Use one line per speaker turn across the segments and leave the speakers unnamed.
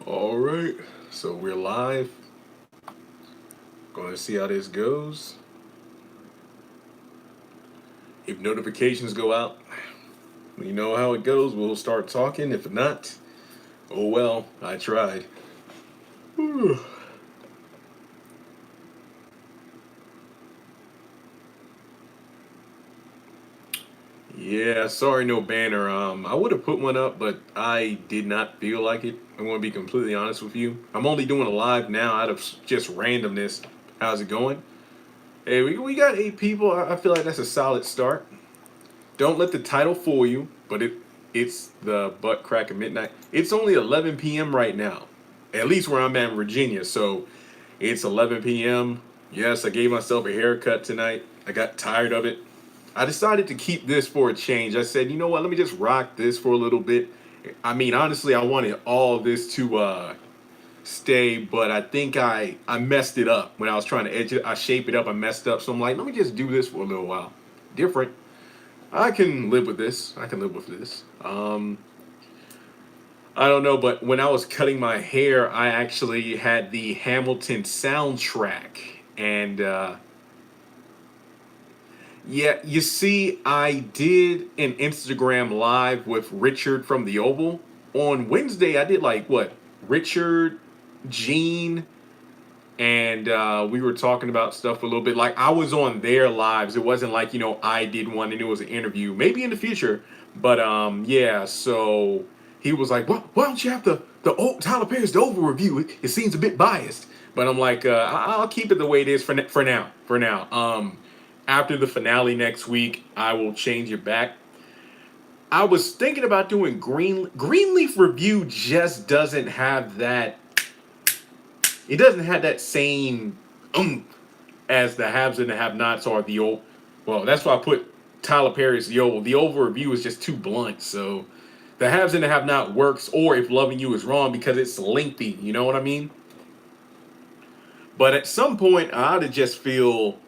All right, so we're live. Going to see how this goes. If notifications go out, you know how it goes. We'll start talking. If not, oh well, I tried. Yeah, sorry, no banner. I would have put one up, but I did not feel like it. I want to be completely honest with you. I'm only doing a live now out of just randomness. How's it going? Hey, we got 8 people. I feel like that's a solid start. Don't let the title fool you, but it's the butt crack of midnight. It's only 11 p.m. right now, at least where I'm at in Virginia. So it's 11 p.m. Yes, I gave myself a haircut tonight. I got tired of it. I decided to keep this for a change. I said, you know what? Let me just rock this for a little bit. I mean, honestly, I wanted all of this to stay, but I think I messed it up when I was trying to edge it. I shape it up. I messed up. So I'm like, let me just do this for a little while. Different. I can live with this. I can live with this. I don't know, but when I was cutting my hair, I actually had the Hamilton soundtrack. And yeah, you see, I did an Instagram live with Richard from the Oval. On Wednesday, I did like what? Richard, Gene, and we were talking about stuff a little bit. Like I was on their lives. It wasn't like I did one and it was an interview. Maybe in the future, but yeah. So he was like, "Well, why don't you have the old Tyler Perry's the Oval review? It seems a bit biased." But I'm like, I'll keep it the way it is for now. For now. After the finale next week, I will change it back. I was thinking about doing Greenleaf review. Just doesn't have that. It doesn't have that same as the haves and the have-nots or the old. Well, that's why I put Tyler Perry's the Oval. The Oval review is just too blunt. So the haves and the have-not works, or if Loving You is wrong because it's lengthy. You know what I mean? But at some point, I ought to just feel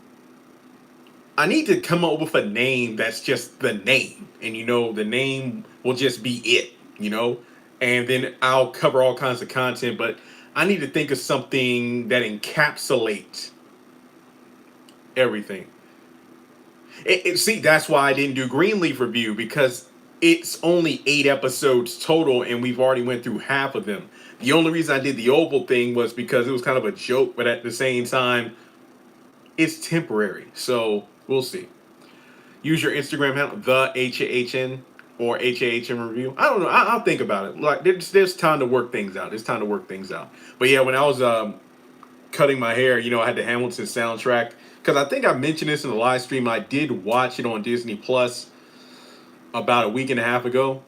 I need to come up with a name that's just the name, and the name will just be it. And then I'll cover all kinds of content, but I need to think of something that encapsulates everything. See, that's why I didn't do Greenleaf review, because it's only 8 episodes total, and we've already went through half of them. The only reason I did the Oval thing was because it was kind of a joke, but at the same time, it's temporary. So we'll see. Use your Instagram handle, the HAHN or HAHN review. I don't know. I'll think about it. Like there's time to work things out. There's time to work things out. But yeah, when I was cutting my hair, I had the Hamilton soundtrack, because I think I mentioned this in the live stream. I did watch it on Disney Plus about a week and a half ago.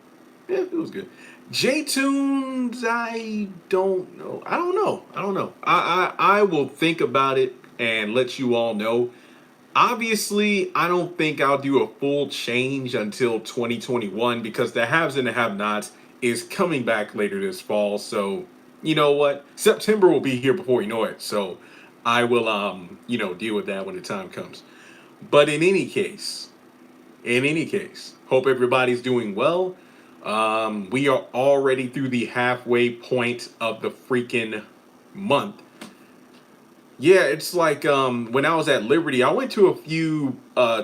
Yeah, it was good. J-Tunes, I don't know. I don't know. I will think about it and let you all know. Obviously, I don't think I'll do a full change until 2021, because the haves and the have-nots is coming back later this fall. So, you know what? September will be here before you know it. So, I will, deal with that when the time comes. But in any case, hope everybody's doing well. We are already through the halfway point of the freaking month. Yeah, it's like when I was at Liberty, I went to a few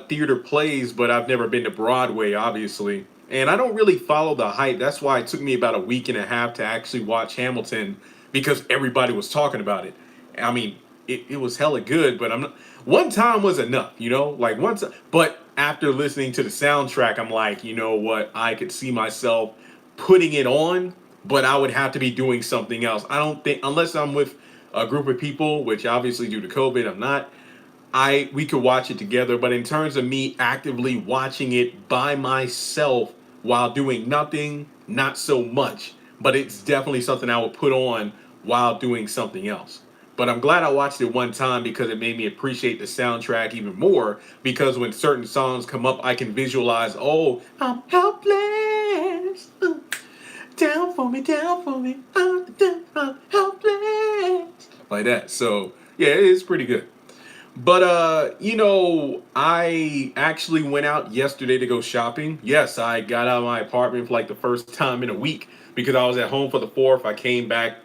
theater plays, but I've never been to Broadway, obviously. And I don't really follow the hype. That's why it took me about a week and a half to actually watch Hamilton, because everybody was talking about it. I mean, it was hella good, but I'm not. One time was enough, like once. But after listening to the soundtrack, I'm like, you know what? I could see myself putting it on, but I would have to be doing something else. I don't think, unless I'm with a group of people, which obviously due to COVID I'm not, we could watch it together. But in terms of me actively watching it by myself while doing nothing, not so much. But it's definitely something I would put on while doing something else. But I'm glad I watched it one time, because it made me appreciate the soundtrack even more, because when certain songs come up, I can visualize, oh, I'm helpless. Down for me, I'm helpless. Like that. So, yeah, it's pretty good. But, I actually went out yesterday to go shopping. Yes, I got out of my apartment for like the first time in a week, because I was at home for the 4th. I came back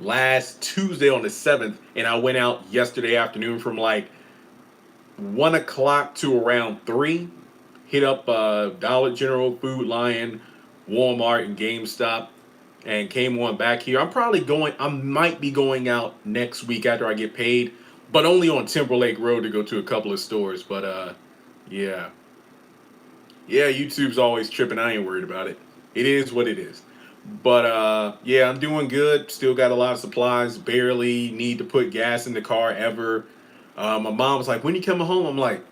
last Tuesday on the 7th, and I went out yesterday afternoon from like 1 o'clock to around 3. Hit up Dollar General, Food Lion, Walmart, and GameStop, and came on back here. I might be going out next week after I get paid, but only on Timberlake Road to go to a couple of stores. But yeah. Yeah, YouTube's always tripping. I ain't worried about it. It is what it is. But yeah, I'm doing good. Still got a lot of supplies. Barely need to put gas in the car ever. My mom was like, "When you coming home?" I'm like,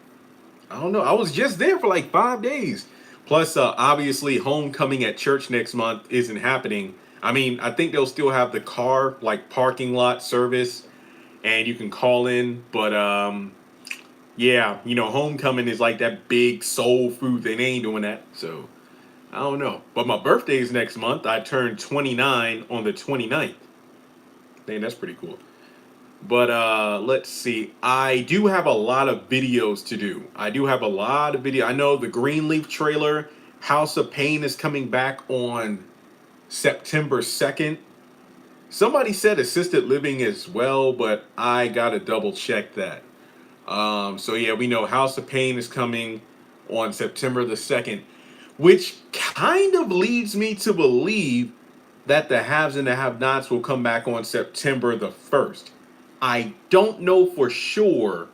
"I don't know. I was just there for like 5 days." Plus, obviously, homecoming at church next month isn't happening. I mean, I think they'll still have the car like parking lot service, and you can call in. But yeah, homecoming is like that big soul food thing. They ain't doing that, so I don't know. But my birthday's next month. I turn 29 on the 29th. Dang, that's pretty cool. But let's see. I do have a lot of videos to do. I do have a lot of video. I know the Greenleaf trailer, House of Pain, is coming back on September 2nd. Somebody said assisted living as well, but I gotta double check that. So yeah, we know House of Pain is coming on September the 2nd, which kind of leads me to believe that the haves and the have-nots will come back on September the 1st. I don't know for sure,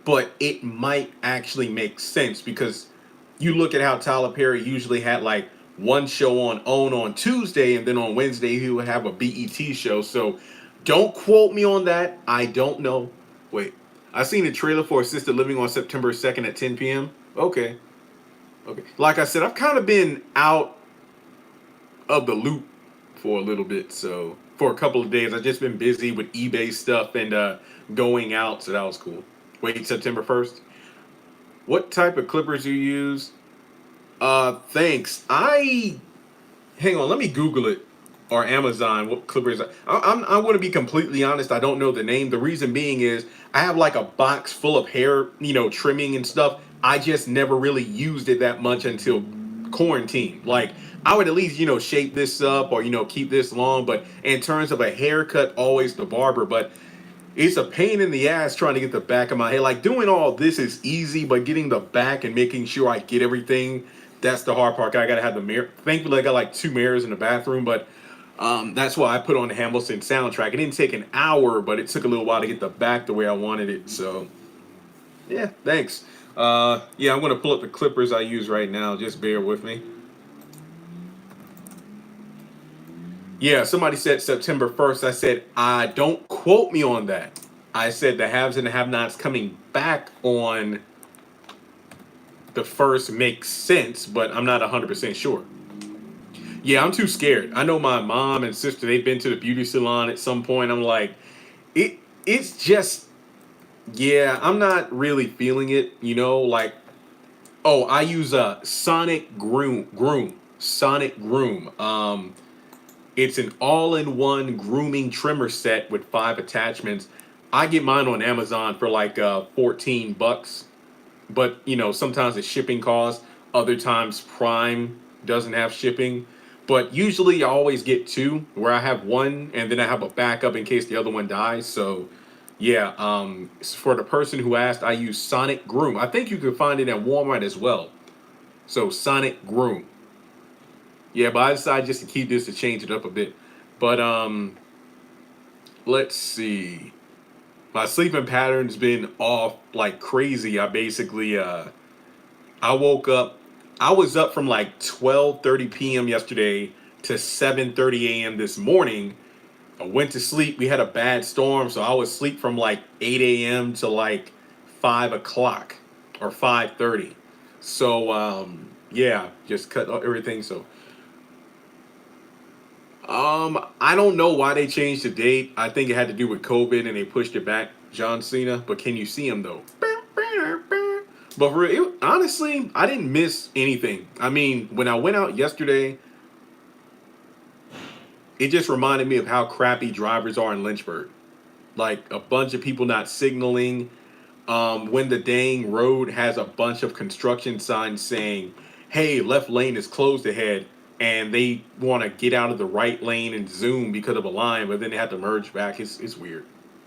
but it might actually make sense because you look at how Tyler Perry usually had like one show on OWN on Tuesday, and then on Wednesday he would have a BET show. So don't quote me on that. I don't know. Wait, I seen a trailer for Assisted Living on September 2nd at 10 p.m. Okay. Okay. Like I said, I've kind of been out of the loop for a little bit. So for a couple of days, I've just been busy with eBay stuff and going out. So that was cool. Wait, September 1st. What type of clippers you use? Thanks. Hang on. Let me Google it, or Amazon. What clippers? I'm going to be completely honest. I don't know the name. The reason being is I have like a box full of hair, trimming and stuff. I just never really used it that much until quarantine. Like I would at least, shape this up or, keep this long. But in terms of a haircut, always the barber. But it's a pain in the ass trying to get the back of my head. Like doing all this is easy, but getting the back and making sure I get everything, that's the hard part. I gotta have the mirror. Thankfully, I got like 2 mirrors in the bathroom, but that's why I put on the Hamilton soundtrack. It didn't take an hour, but it took a little while to get the back the way I wanted it. So yeah, thanks. Yeah, I'm gonna pull up the clippers I use right now. Just bear with me. Yeah, somebody said September 1st. I said, don't quote me on that. I said the haves and the have-nots coming back on the 1st makes sense, but I'm not 100% sure. Yeah, I'm too scared. I know my mom and sister, they've been to the beauty salon at some point. I'm like, it's just, yeah, I'm not really feeling it, like, oh, I use a Sonic Groom. Sonic Groom. It's an all-in-one grooming trimmer set with 5 attachments. I get mine on Amazon for like $14, but sometimes it's shipping costs. Other times Prime doesn't have shipping, but usually I always get 2, where I have one and then I have a backup in case the other one dies. So yeah, for the person who asked, I use Sonic Groom. I think you can find it at Walmart as well. So Sonic Groom. Yeah, but I decided just to keep this to change it up a bit. But let's see. My sleeping pattern's been off like crazy. I basically I woke up. I was up from like 12:30 p.m. yesterday to 7:30 a.m. this morning. I went to sleep. We had a bad storm, so I was asleep from like 8 a.m. to like 5 o'clock or 5:30. So yeah, just cut everything. So I don't know why they changed the date. I think it had to do with COVID and they pushed it back. John Cena, but can you see him though? But for real, honestly, I didn't miss anything. I mean, when I went out yesterday, it just reminded me of how crappy drivers are in Lynchburg. Like a bunch of people not signaling. When the dang road has a bunch of construction signs saying, "Hey, left lane is closed ahead." and they want to get out of the right lane and zoom because of a line, but then they have to merge back. It's weird.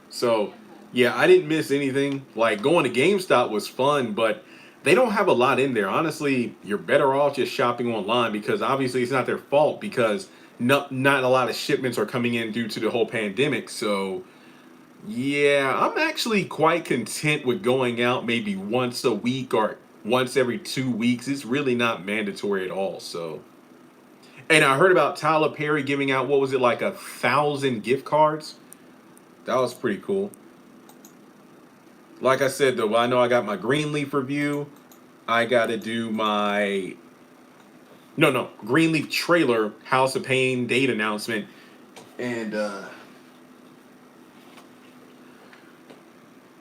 So yeah, I didn't miss anything. Like going to GameStop was fun, but they don't have a lot in there. Honestly, you're better off just shopping online because obviously it's not their fault because not a lot of shipments are coming in due to the whole pandemic. So yeah, I'm actually quite content with going out maybe once a week or once every 2 weeks. It's really not mandatory at all. So, and I heard about Tyler Perry giving out what was it like 1,000 gift cards? That was pretty cool. Like I said though, I know I got my Greenleaf review. I got to do my no Greenleaf trailer House of Pain date announcement, and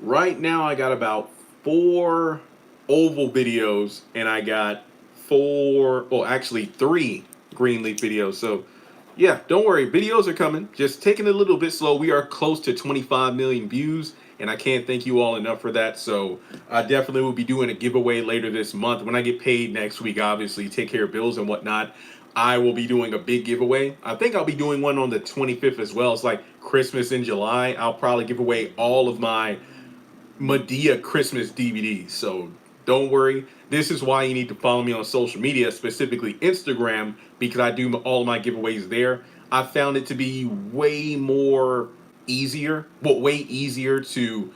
right now I got about 4 oval videos, and I got actually 3 Greenleaf videos. So yeah, don't worry, videos are coming. Just taking it a little bit slow. We are close to 25 million views, and I can't thank you all enough for that. So I definitely will be doing a giveaway later this month. When I get paid next week, obviously, take care of bills and whatnot, I will be doing a big giveaway. I think I'll be doing one on the 25th as well. It's like Christmas in July. I'll probably give away all of my Medea Christmas DVDs. So don't worry. This is why you need to follow me on social media, specifically Instagram, because I do all of my giveaways there. I found it to be way easier to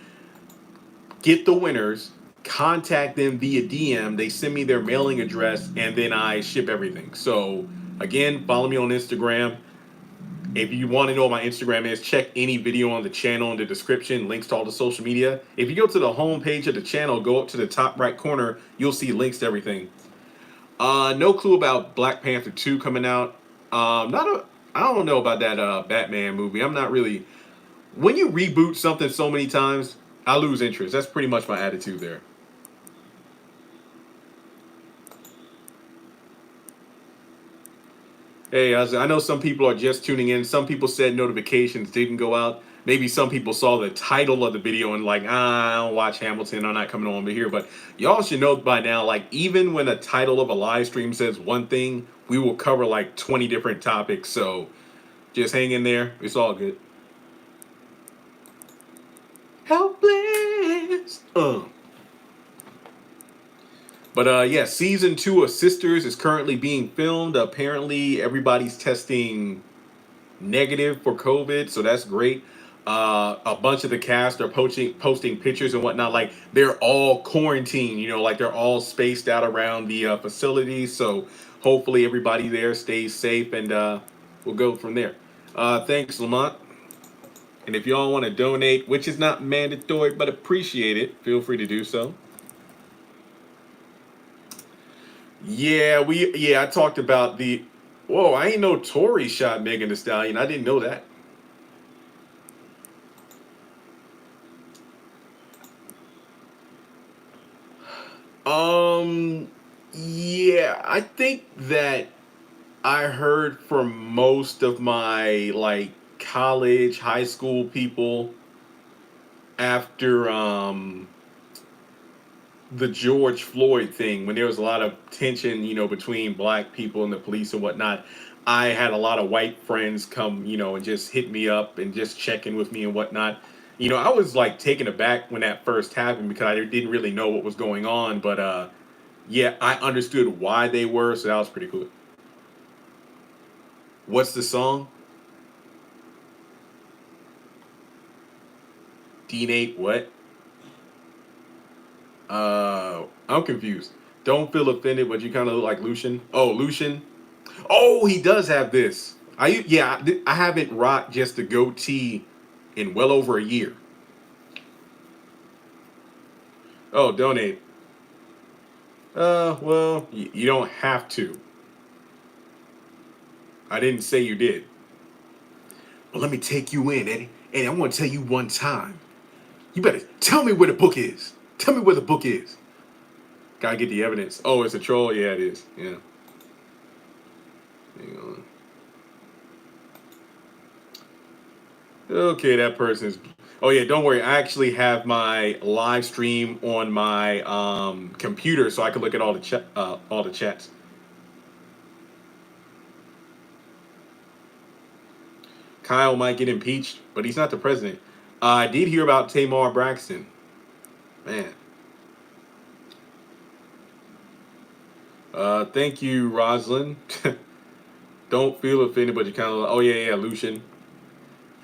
get the winners, contact them via DM. They send me their mailing address, and then I ship everything. So again, follow me on Instagram. If you want to know what my Instagram is, check any video on the channel in the description, links to all the social media. If you go to the home page of the channel, go up to the top right corner, you'll see links to everything. No clue about Black Panther 2 coming out. I don't know about that Batman movie. I'm not really. When you reboot something so many times, I lose interest. That's pretty much my attitude there. Hey, I know some people are just tuning in. Some people said notifications didn't go out. Maybe some people saw the title of the video and like, I don't watch Hamilton. I'm not coming on over here. But y'all should know by now, like even when a title of a live stream says one thing, we will cover like 20 different topics. So just hang in there. It's all good. Helpless. But yeah, season 2 of Sisters is currently being filmed. Apparently, everybody's testing negative for COVID, so that's great. A bunch of the cast are posting pictures and whatnot. Like they're all quarantined, like they're all spaced out around the facilities. So hopefully everybody there stays safe, and we'll go from there. Thanks, Lamont. And if y'all want to donate, which is not mandatory but appreciate it, feel free to do so. I talked about the. Whoa, I ain't know Tory shot Megan Thee Stallion. I didn't know that. Um, yeah, I think that I heard from most of my like college, high school people after the George Floyd thing, when there was a lot of tension, between black people and the police and whatnot. I had a lot of white friends come, and just hit me up and just check in with me and whatnot. I was like taken aback when that first happened because I didn't really know what was going on, but yeah, I understood why they were, so that was pretty cool. What's the song? D-Nate what? I'm confused. Don't feel offended, but you kind of look like Lucian. Oh, Lucian. Oh, he does have this. I haven't rocked just the goatee in well over a year. Oh, donate. Well, you don't have to. I didn't say you did. Well, let me take you in, Eddie. Eddie, I want to tell you one time. You better tell me where the book is. Tell me where the book is. Gotta get the evidence. Oh, it's a troll? Yeah, it is. Yeah. Hang on. Okay, that person's. Oh yeah, don't worry. I actually have my live stream on my computer, so I can look at all the chats. Kyle might get impeached, but he's not the president. I did hear about Tamar Braxton. Man. Thank you, Roslyn. Don't feel offended, but you kind of. Oh yeah, Lucian.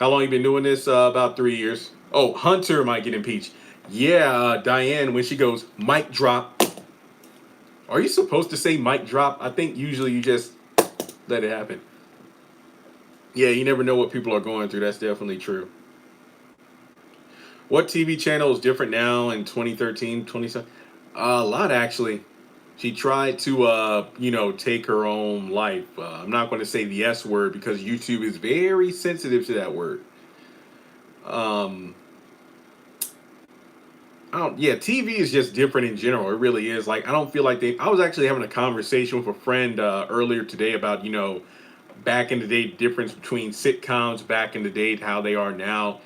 How long you been doing this? About 3 years. Oh, Hunter might get impeached. Yeah, Diane, when she goes, mic drop. Are you supposed to say mic drop? I think usually you just let it happen. Yeah, you never know what people are going through. That's definitely true. What TV channel is different now in 2013, 27? A lot, actually. She tried to, take her own life. I'm not going to say the S word because YouTube is very sensitive to that word. Um, I don't. Yeah, TV is just different in general. It really is. Like I don't feel like they. I was actually having a conversation with a friend earlier today about back in the day difference between sitcoms back in the day how they are now.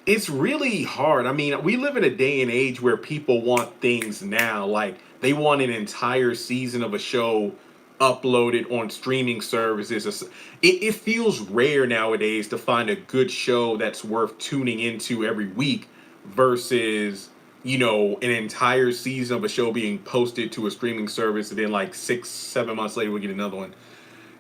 It's really hard. I mean, we live in a day and age where people want things now. Like they want an entire season of a show uploaded on streaming services. It feels rare nowadays to find a good show that's worth tuning into every week versus, an entire season of a show being posted to a streaming service and then like 6, 7 months later we get another one.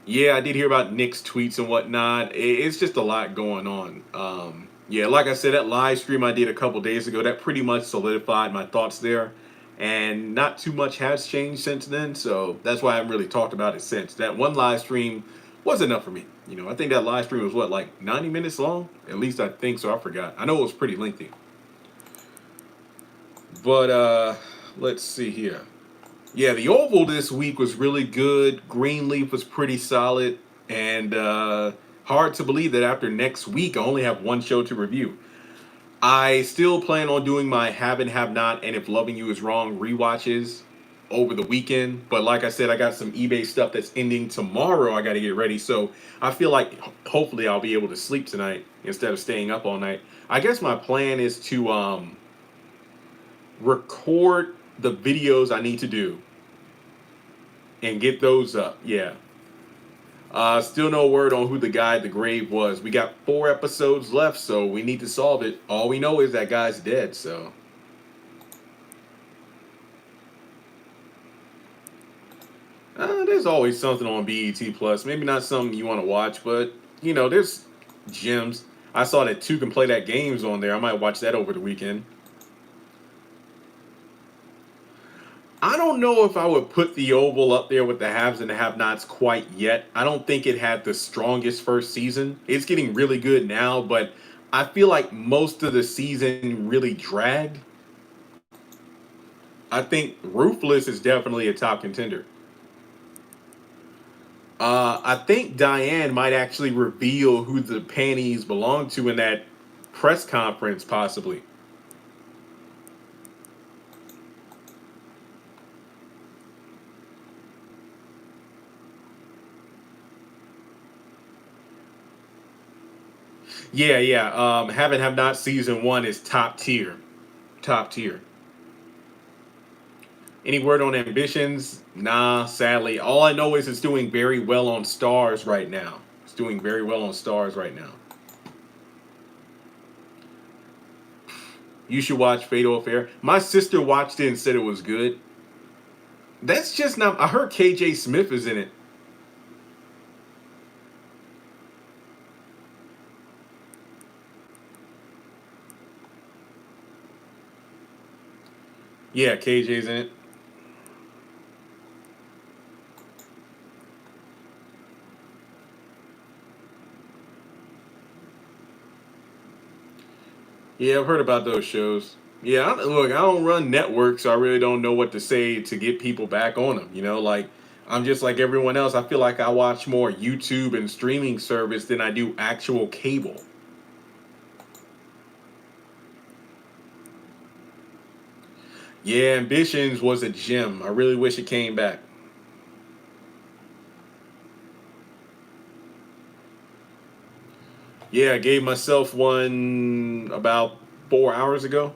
Yeah, I did hear about Nick's tweets and whatnot. It's just a lot going on. Yeah, like I said, that live stream I did a couple days ago, that pretty much solidified my thoughts there. And not too much has changed since then, so that's why I haven't really talked about it since. That one live stream was enough for me. I think that live stream was what, like 90 minutes long? At least I think so. I forgot. I know it was pretty lengthy. But let's see here. Yeah, the Oval this week was really good. Greenleaf was pretty solid. And hard to believe that after next week, I only have one show to review. I still plan on doing my Have and Have Not and If Loving You Is Wrong rewatches over the weekend. But like I said, I got some eBay stuff that's ending tomorrow. I got to get ready. So I feel like hopefully I'll be able to sleep tonight instead of staying up all night. I guess my plan is to record the videos I need to do and get those up. Yeah. Still no word on who the guy at the grave was. We got 4 episodes left, so we need to solve it. All we know is that guy's dead, so. There's always something on BET Plus. Maybe not something you want to watch, but, there's gems. I saw that 2 Can Play That Games on there. I might watch that over the weekend. I don't know if I would put the Oval up there with the haves and the have-nots quite yet. I don't think it had the strongest first season. It's getting really good now, but I feel like most of the season really dragged. I think Ruthless is definitely a top contender. I think Diane might actually reveal who the panties belong to in that press conference, possibly. Yeah. Haven't Have Not season 1 is top tier. Top tier. Any word on Ambitions? Nah, sadly. All I know is it's doing very well on Stars right now. It's doing very well on Stars right now. You should watch Fatal Affair. My sister watched it and said it was good. That's just not. I heard KJ Smith is in it. Yeah, KJ's in it. Yeah, I've heard about those shows. Yeah, look, I don't run networks, so I really don't know what to say to get people back on them. Like I'm just like everyone else. I feel like I watch more YouTube and streaming service than I do actual cable. Yeah, Ambitions was a gem. I really wish it came back. Yeah, I gave myself one about 4 hours ago.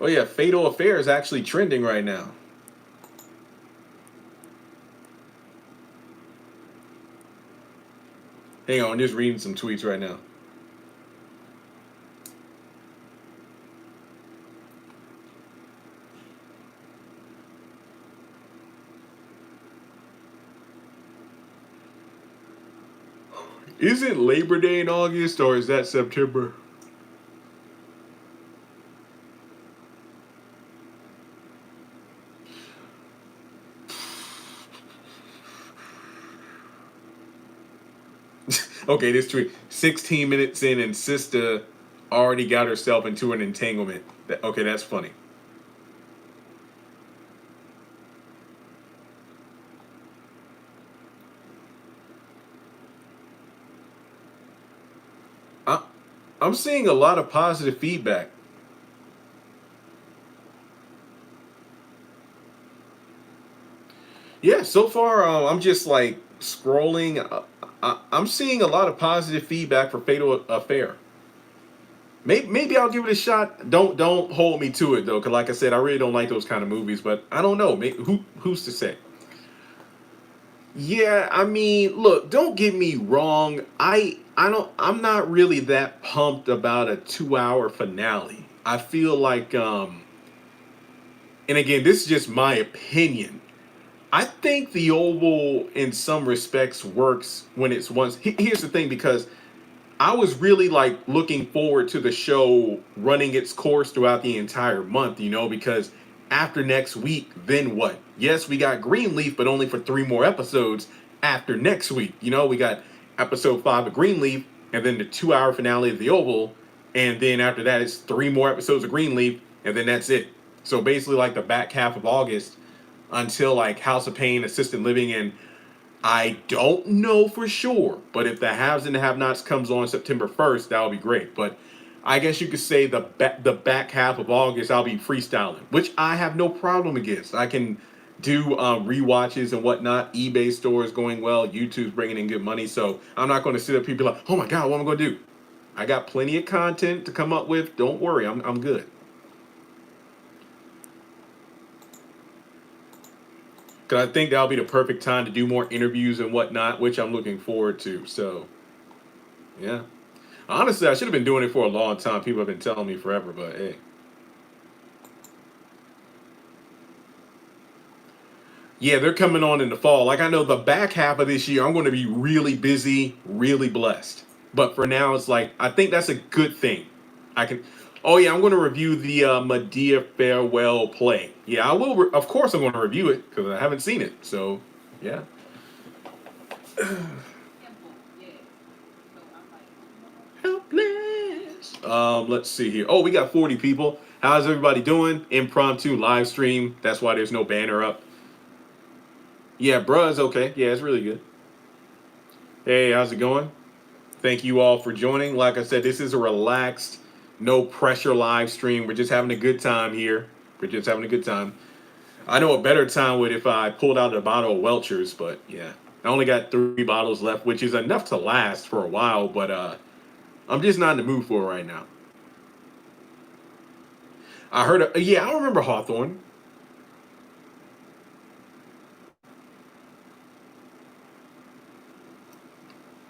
Oh yeah, Fatal Affair is actually trending right now. Hang on, I'm just reading some tweets right now. Is it Labor Day in August or is that September? Okay, this tweet. 16 minutes in and sister already got herself into an entanglement. Okay, that's funny. I, I'm seeing a lot of positive feedback. Yeah, so far I'm just like scrolling. I'm seeing a lot of positive feedback for Fatal Affair. Maybe I'll give it a shot. Don't hold me to it though, because like I said, I really don't like those kind of movies. But I don't know. Who's to say? Yeah, I mean, look, don't get me wrong. I'm not really that pumped about a 2 hour finale. I feel like and again, this is just my opinion. I think the Oval in some respects works when it's once. Here's the thing, because I was really like looking forward to the show running its course throughout the entire month, because after next week, then what? Yes, we got Greenleaf, but only for 3 more episodes after next week. We got episode 5 of Greenleaf, and then the 2 hour finale of The Oval, and then after that, it's 3 more episodes of Greenleaf, and then that's it. So basically, like the back half of August until like House of Pain, Assisted Living, and I don't know for sure, but if the haves and the have-nots comes on September 1st, that would be great. But I guess you could say the back half of August, I'll be freestyling, which I have no problem against. I can do rewatches and whatnot. eBay store is going well. YouTube's bringing in good money, so I'm not going to sit up here and be like, oh my god, what am I going to do? I got plenty of content to come up with. Don't worry, I'm good. Because I think that'll be the perfect time to do more interviews and whatnot, which I'm looking forward to. So, yeah. Honestly, I should have been doing it for a long time. People have been telling me forever, but hey. Yeah, they're coming on in the fall. Like, I know the back half of this year, I'm going to be really busy, really blessed. But for now, it's like, I think that's a good thing. I can. Oh, yeah, I'm going to review the Medea Farewell play. Yeah, I will. Of course, I'm going to review it because I haven't seen it. So, yeah. Helpless. Let's see here. Oh, we got 40 people. How's everybody doing? Impromptu live stream. That's why there's no banner up. Yeah, bruh's okay. Yeah, it's really good. Hey, how's it going? Thank you all for joining. Like I said, this is a relaxed, no pressure live stream. We're just having a good time here. We're just having a good time. I know a better time would if I pulled out a bottle of Welchers, but yeah. I only got 3 bottles left, which is enough to last for a while, but I'm just not in the mood for it right now. I heard, yeah, I remember Hawthorne.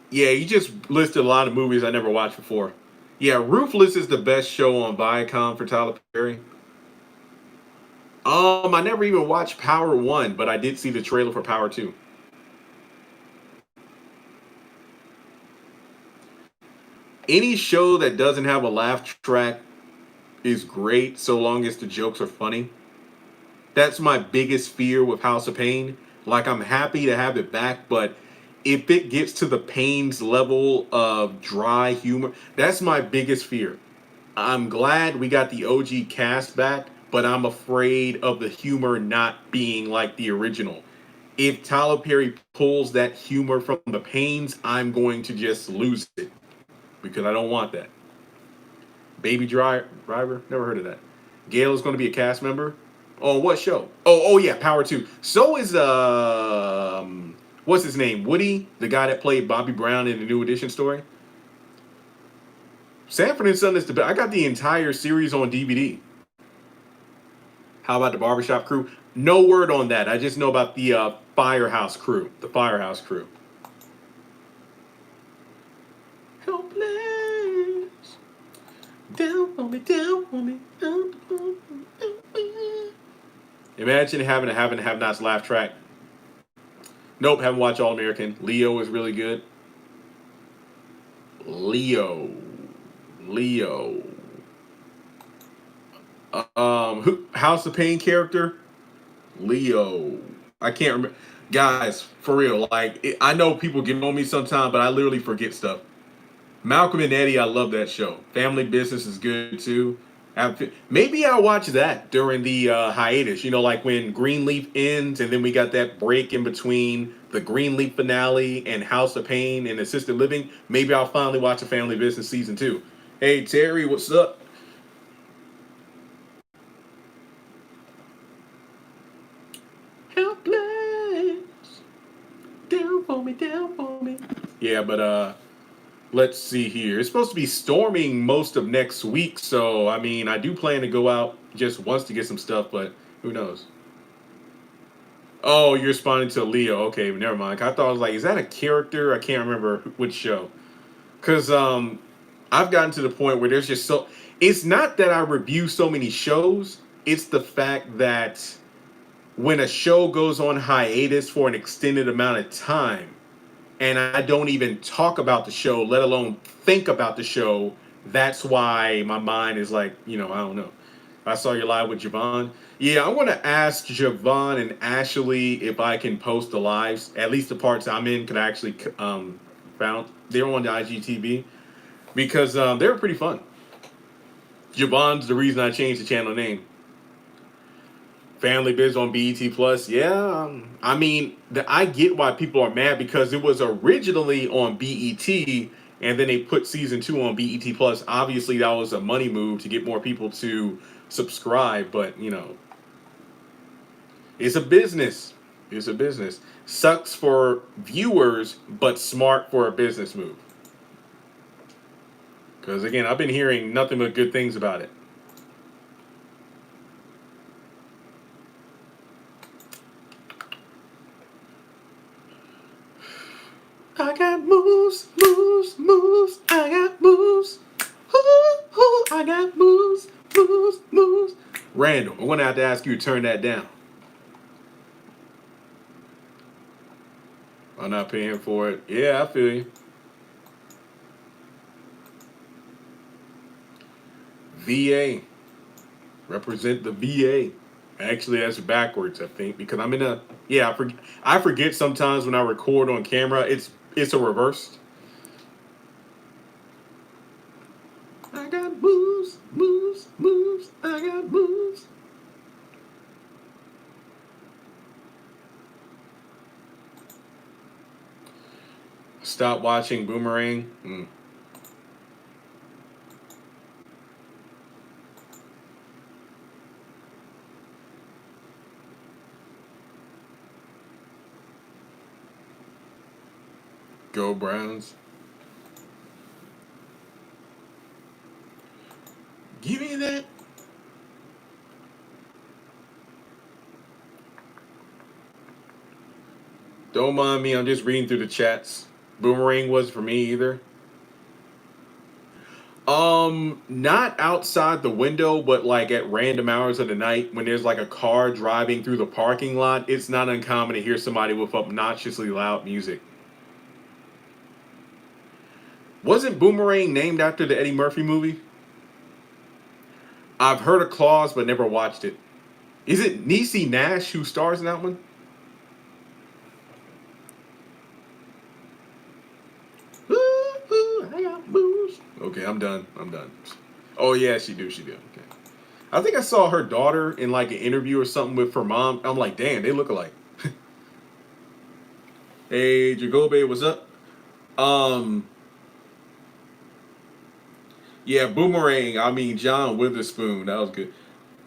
Yeah, you just listed a lot of movies I never watched before. Yeah, Ruthless is the best show on Viacom for Tyler Perry. I never even watched Power 1, but I did see the trailer for Power 2. Any show that doesn't have a laugh track is great so long as the jokes are funny. That's my biggest fear with House of Pain. Like, I'm happy to have it back, but if it gets to the Pain's level of dry humor, that's my biggest fear. I'm glad we got the OG cast back, but I'm afraid of the humor not being like the original. If Tyler Perry pulls that humor from the Pains, I'm going to just lose it because I don't want that. Driver, never heard of that. Gail is going to be a cast member. On what show? Oh yeah, Power 2. So is what's his name? Woody, the guy that played Bobby Brown in the New Edition story. Sanford and Son is the best. I got the entire series on DVD. How about the Barbershop Crew? No word on that. I just know about the Firehouse Crew. The Firehouse Crew. Down for me, down for me. Down for me. Imagine having a have nots laugh track. Nope, haven't watched All American. Leo is really good. Leo. Leo. House of Pain character? Leo. I can't remember. Guys, for real, like, I know people get on me sometimes, but I literally forget stuff. Malcolm and Eddie, I love that show. Family Business is good too. Maybe I'll watch that during the hiatus. You know, like when Greenleaf ends, and then we got that break in between the Greenleaf finale and House of Pain and Assisted Living. Maybe I'll finally watch a Family Business season 2. Hey Terry, what's up? Helpless, down for me, down for me. Yeah, but let's see here. It's supposed to be storming most of next week, so I mean, I do plan to go out just once to get some stuff, but who knows? Oh, you're responding to Leo. Okay, never mind. I thought I was like, is that a character? I can't remember which show. Cause I've gotten to the point where there's just so. It's not that I review so many shows. It's the fact that when a show goes on hiatus for an extended amount of time, and I don't even talk about the show, let alone think about the show. That's why my mind is like, I don't know. I saw you live with Javon. Yeah, I want to ask Javon and Ashley if I can post the lives, at least the parts I'm in, could actually found. They're on the IGTV because they were pretty fun. Javon's the reason I changed the channel name. Family Biz on BET Plus. Yeah, I mean, I get why people are mad because it was originally on BET and then they put season 2 on BET Plus. Obviously, that was a money move to get more people to subscribe, but it's a business. It's a business. Sucks for viewers, but smart for a business move. Because again, I've been hearing nothing but good things about it. I got moves, moves, moves. I got moves. Ooh, ooh, I got moves, moves, moves. Randall, I'm going to have to ask you to turn that down. I'm not paying for it. Yeah, I feel you. VA. Represent the VA. Actually, that's backwards, I think, because I'm in a. Yeah, I forget sometimes when I record on camera. It's a reverse. I got moves, moves, moves. I got moves. Stop watching Boomerang. Go Browns. Give me that. Don't mind me. I'm just reading through the chats. Boomerang was for me either. Not outside the window, but like at random hours of the night when there's like a car driving through the parking lot, it's not uncommon to hear somebody with obnoxiously loud music. Wasn't Boomerang named after the Eddie Murphy movie? I've heard of Claus, but never watched it. Is it Niecy Nash who stars in that one? Ooh, I got moves. Okay, I'm done. I'm done. Oh yeah, she do. She do. Okay. I think I saw her daughter in like an interview or something with her mom. I'm like, damn, they look alike. Hey, Jagobe, what's up? Um, yeah, Boomerang. I mean, John Witherspoon. That was good.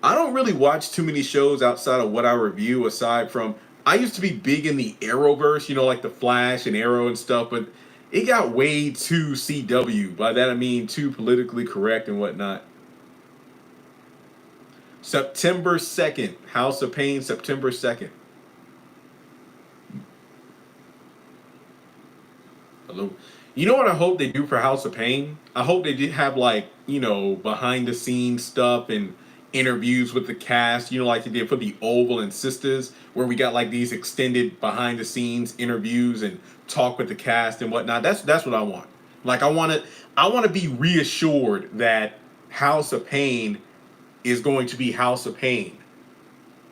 I don't really watch too many shows outside of what I review. Aside from, I used to be big in the Arrowverse. Like the Flash and Arrow and stuff, but it got way too CW. By that I mean too politically correct and whatnot. September 2nd, House of Pain. September 2nd. Hello. You know what I hope they do for House of Pain? I hope they did have like, behind the scenes stuff and interviews with the cast, like they did for the Oval and Sisters, where we got like these extended behind the scenes interviews and talk with the cast and whatnot. That's what I want. Like I want to be reassured that House of Pain is going to be House of Pain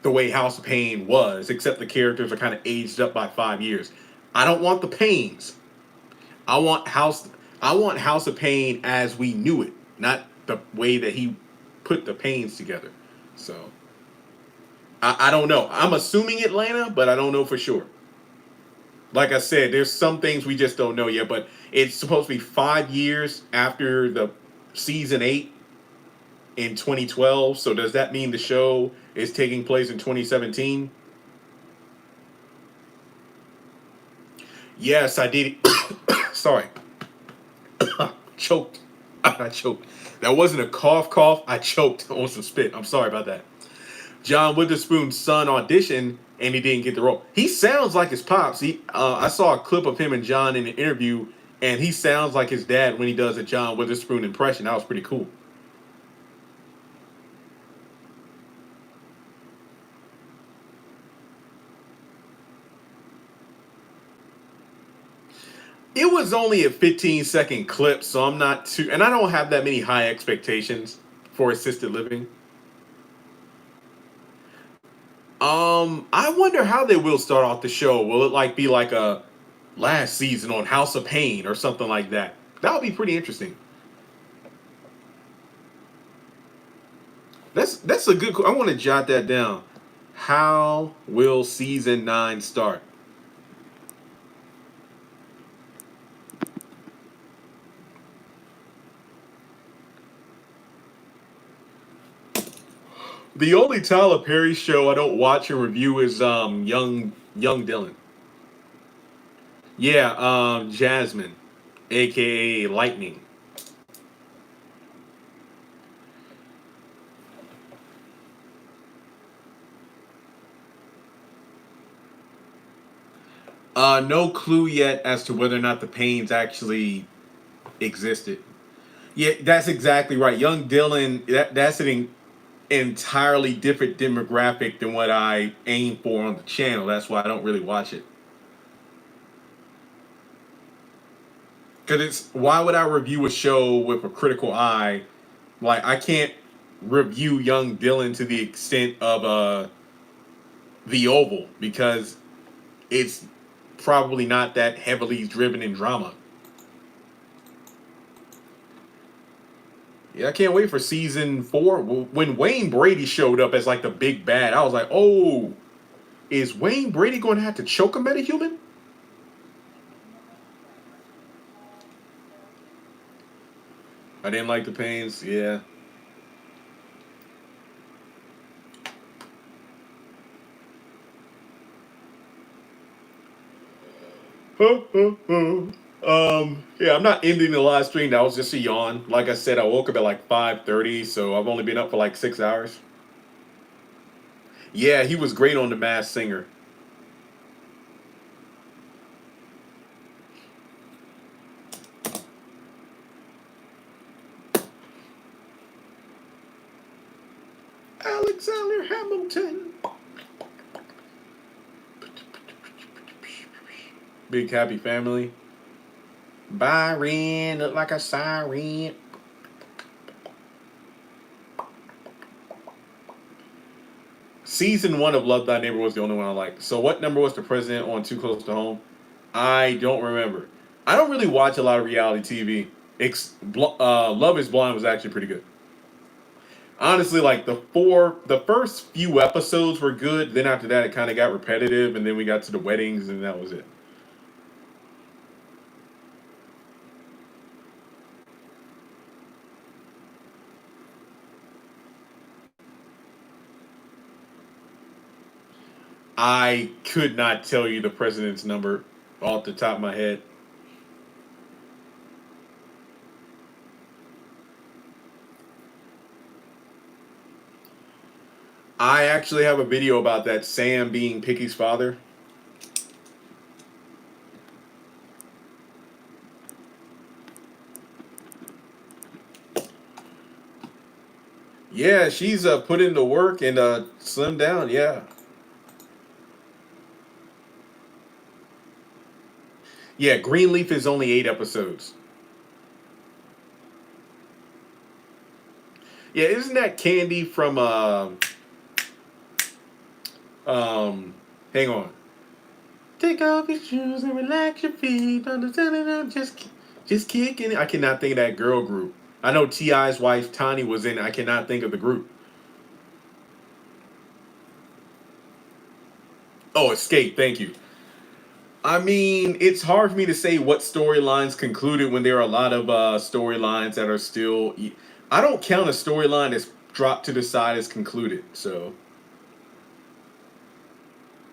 the way House of Pain was, except the characters are kind of aged up by 5 years. I don't want the pains. I want House of Pain as we knew it, not the way that he put the pains together. So I don't know. I'm assuming Atlanta, but I don't know for sure. Like I said, there's some things we just don't know yet, but it's supposed to be 5 years after the season 8 in 2012. So does that mean the show is taking place in 2017? Yes, I did. Sorry. Choked. I choked. That wasn't a cough. I choked on some spit. I'm sorry about that. John Witherspoon's son auditioned and he didn't get the role. He sounds like his pops. I saw a clip of him and John in an interview, and he sounds like his dad when he does a John Witherspoon impression. That was pretty cool. It was only a 15-second clip, so I'm not too, and I don't have that many high expectations for assisted living. I wonder how they will start off the show. Will it like be like a last season on House of Pain or something like that? That would be pretty interesting. That's a good. I want to jot that down. How will season 9 start? The only Tyler Perry show I don't watch and review is Young Dylan. Yeah, Jasmine, aka Lightning. No clue yet as to whether or not the Pains actually existed. Yeah, that's exactly right. Young Dylan, that's an entirely different demographic than what I aim for on the channel. That's why I don't really watch it. Because it's why would I review a show with a critical eye? Like I can't review Young Dylan to the extent of The Oval because it's probably not that heavily driven in drama. Yeah, I can't wait for season 4. When Wayne Brady showed up as like the big bad, I was like, oh, is Wayne Brady going to have to choke a metahuman? I didn't like the pains. Yeah. Yeah, I'm not ending the live stream. That was just a yawn. Like I said, I woke up at like 5:30, so I've only been up for like 6 hours. Yeah, he was great on The Masked Singer. Alexander Hamilton. Big happy family. Byron look like a siren. Season 1 of Love Thy Neighbor was the only one I liked. So what number was the president on Too Close to Home? I don't remember. I don't really watch a lot of reality TV. Love is Blind was actually pretty good. Honestly, like the first few episodes were good. Then after that, it kind of got repetitive, and then we got to the weddings, and that was it. I could not tell you the president's number off the top of my head. I actually have a video about that, Sam being Picky's father. Yeah, she's put in the work and slimmed down. Yeah, yeah. Greenleaf is only 8 episodes. Yeah, isn't that Candy from um? Hang on. Take off your shoes and relax your feet. Just kicking it. I cannot think of that girl group. I know Ti's wife Tani was in. I cannot think of the group. Oh, Escape. Thank you. I mean, it's hard for me to say what storylines concluded when there are a lot of storylines that are still. I don't count a storyline that's dropped to the side as concluded. So,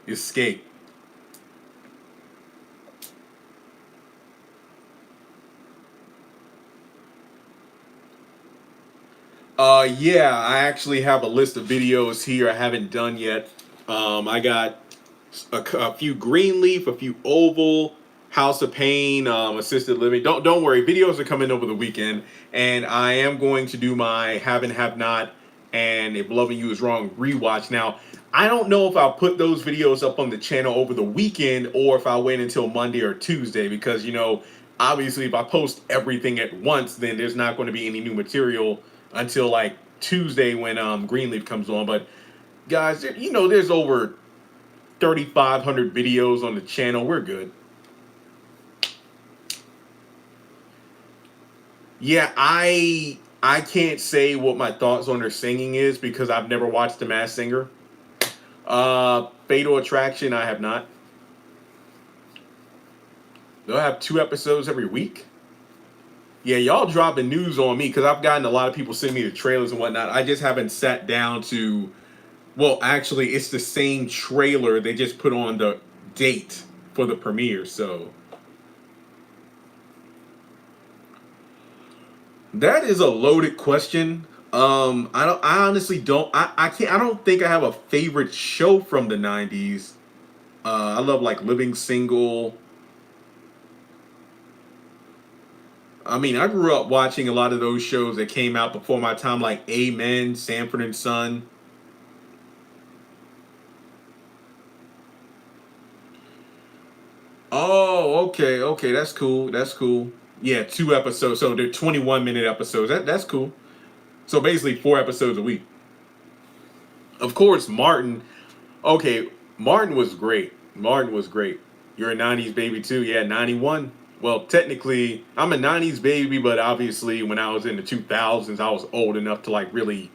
Escape. Yeah, I actually have a list of videos here I haven't done yet. I got a few Greenleaf, a few Oval, House of Pain, Assisted Living. Don't worry, videos are coming over the weekend, and I am going to do my Have and Have Not and If Loving You Is Wrong rewatch. Now, I don't know if I'll put those videos up on the channel over the weekend or if I'll wait until Monday or Tuesday because obviously if I post everything at once, then there's not going to be any new material until like Tuesday when Greenleaf comes on. But guys, there's over 3,500 videos on the channel. We're good. Yeah, I can't say what my thoughts on their singing is because I've never watched The Masked Singer. Fatal Attraction, I have not. They'll have 2 episodes every week. Yeah, y'all dropping news on me because I've gotten a lot of people sending me the trailers and whatnot. I just haven't sat down to. Well, actually, it's the same trailer. They just put on the date for the premiere. So that is a loaded question. I don't. I honestly don't. I can't. I don't think I have a favorite show from the '90s. I love like Living Single. I mean, I grew up watching a lot of those shows that came out before my time, like Amen, Sanford and Son. Oh, okay, okay, that's cool. That's cool. Yeah, 2 episodes. So they're 21-minute episodes. That's cool. So basically 4 episodes a week. Of course, Martin. Okay, Martin was great. Martin was great. You're a '90s baby too. Yeah, '91. Well, technically, I'm a '90s baby, but obviously, when I was in the 2000s, I was old enough to like really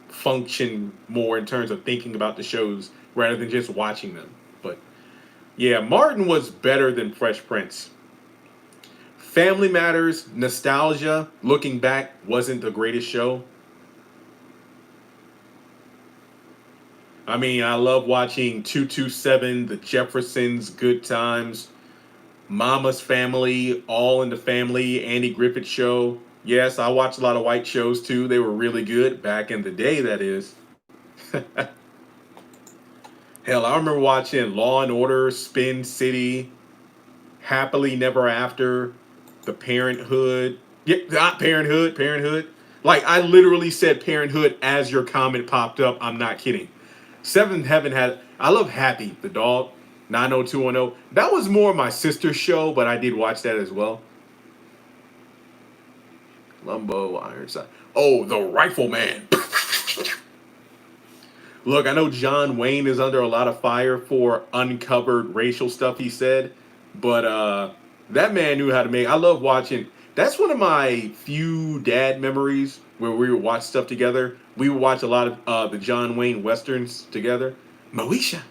function more in terms of thinking about the shows rather than just watching them. But yeah, Martin was better than Fresh Prince. Family Matters, nostalgia, looking back, wasn't the greatest show. I mean, I love watching 227, The Jeffersons, Good Times, Mama's Family, All in the Family, Andy Griffith Show. Yes, I watched a lot of white shows too. They were really good back in the day, that is. Hell, I remember watching Law and Order, Spin City, Happily Never After, The Parenthood. Yeah, not Parenthood, Parenthood. Like, I literally said Parenthood as your comment popped up. I'm not kidding. Seventh Heaven had. I love Happy, the dog. 90210. That was more my sister's show, but I did watch that as well. Lumbo, Ironside. Oh, the Rifleman. Look, I know John Wayne is under a lot of fire for uncovered racial stuff he said, but that man knew how to make. I love watching. That's one of my few dad memories where we would watch stuff together. We would watch a lot of the John Wayne westerns together. Moesha,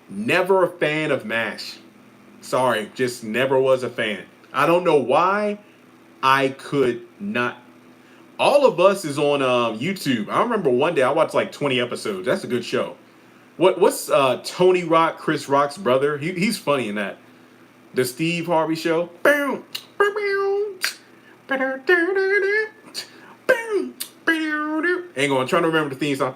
never a fan of MASH. Sorry, just never was a fan. I don't know why. I could not. All of Us is on YouTube. I remember one day I watched like 20 episodes. That's a good show. What's Tony Rock, Chris Rock's brother? He's funny in that. The Steve Harvey Show. Hang on, I'm trying to remember the theme song.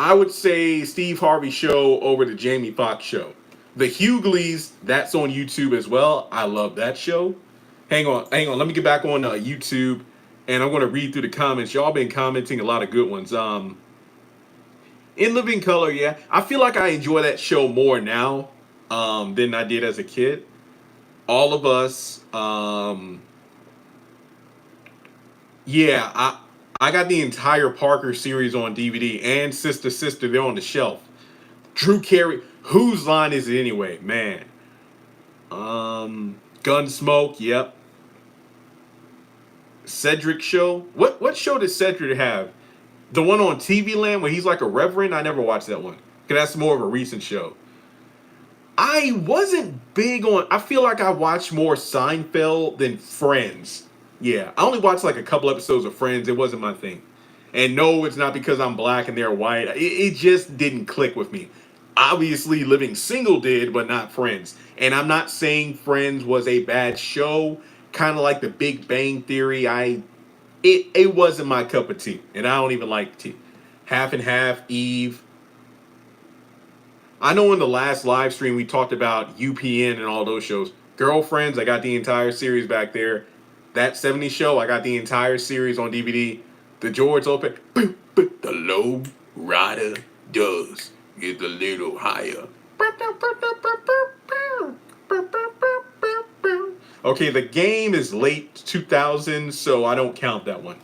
I would say Steve Harvey show over the Jamie Foxx show. The Hughleys, that's on YouTube as well. I love that show. Hang on. Let me get back on YouTube, and I'm going to read through the comments. Y'all been commenting a lot of good ones. In Living Color, yeah, I feel like I enjoy that show more now than I did as a kid. All of Us. Yeah, I got the entire Parker series on DVD and Sister Sister. They're on the shelf. Drew Carey. Whose line is it anyway? Man. Gunsmoke. Yep. Cedric show. What show did Cedric have? The one on TV Land where he's like a reverend? I never watched that one. Because that's more of a recent show. I wasn't big on... I feel like I watched more Seinfeld than Friends. Yeah, I only watched like a couple episodes of Friends. It wasn't my thing. And no, it's not because I'm black and they're white. It just didn't click with me. Obviously, Living Single did, but not Friends. And I'm not saying Friends was a bad show. Kind of like The Big Bang Theory. It wasn't my cup of tea. And I don't even like tea. Half and Half, Eve. I know in the last live stream we talked about UPN and all those shows. Girlfriends, I got the entire series back there. That 70s show, I got the entire series on DVD. The George Lopez, the low rider does get a little higher. Okay, The Game is late 2000, so I don't count that one.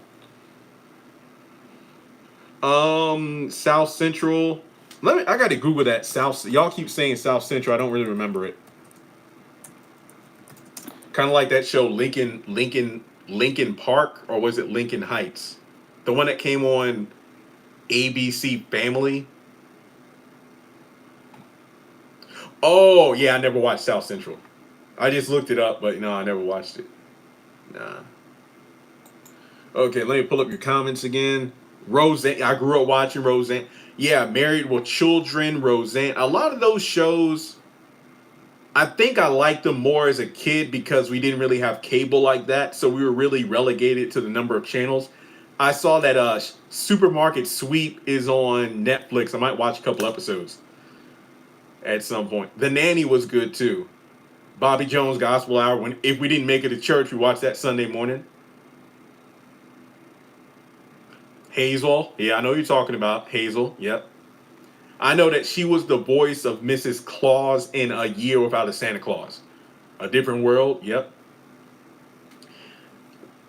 South Central. I gotta Google that. Y'all keep saying South Central. I don't really remember it. Kind of like that show Lincoln Park, or was it Lincoln Heights? The one that came on ABC Family. Oh yeah, I never watched South Central. I just looked it up, but no, I never watched it. Nah. Okay, let me pull up your comments again. Roseanne. I grew up watching Roseanne. Yeah, Married with Children, Roseanne. A lot of those shows, I think I liked them more as a kid because we didn't really have cable like that. So we were really relegated to the number of channels. I saw that Supermarket Sweep is on Netflix. I might watch a couple episodes at some point. The Nanny was good too. Bobby Jones Gospel Hour. If we didn't make it to church, we watched that Sunday morning. Hazel. Yeah, I know you're talking about Hazel. Yep. I know that she was the voice of Mrs. Claus in A Year Without a Santa Claus. A Different World. Yep.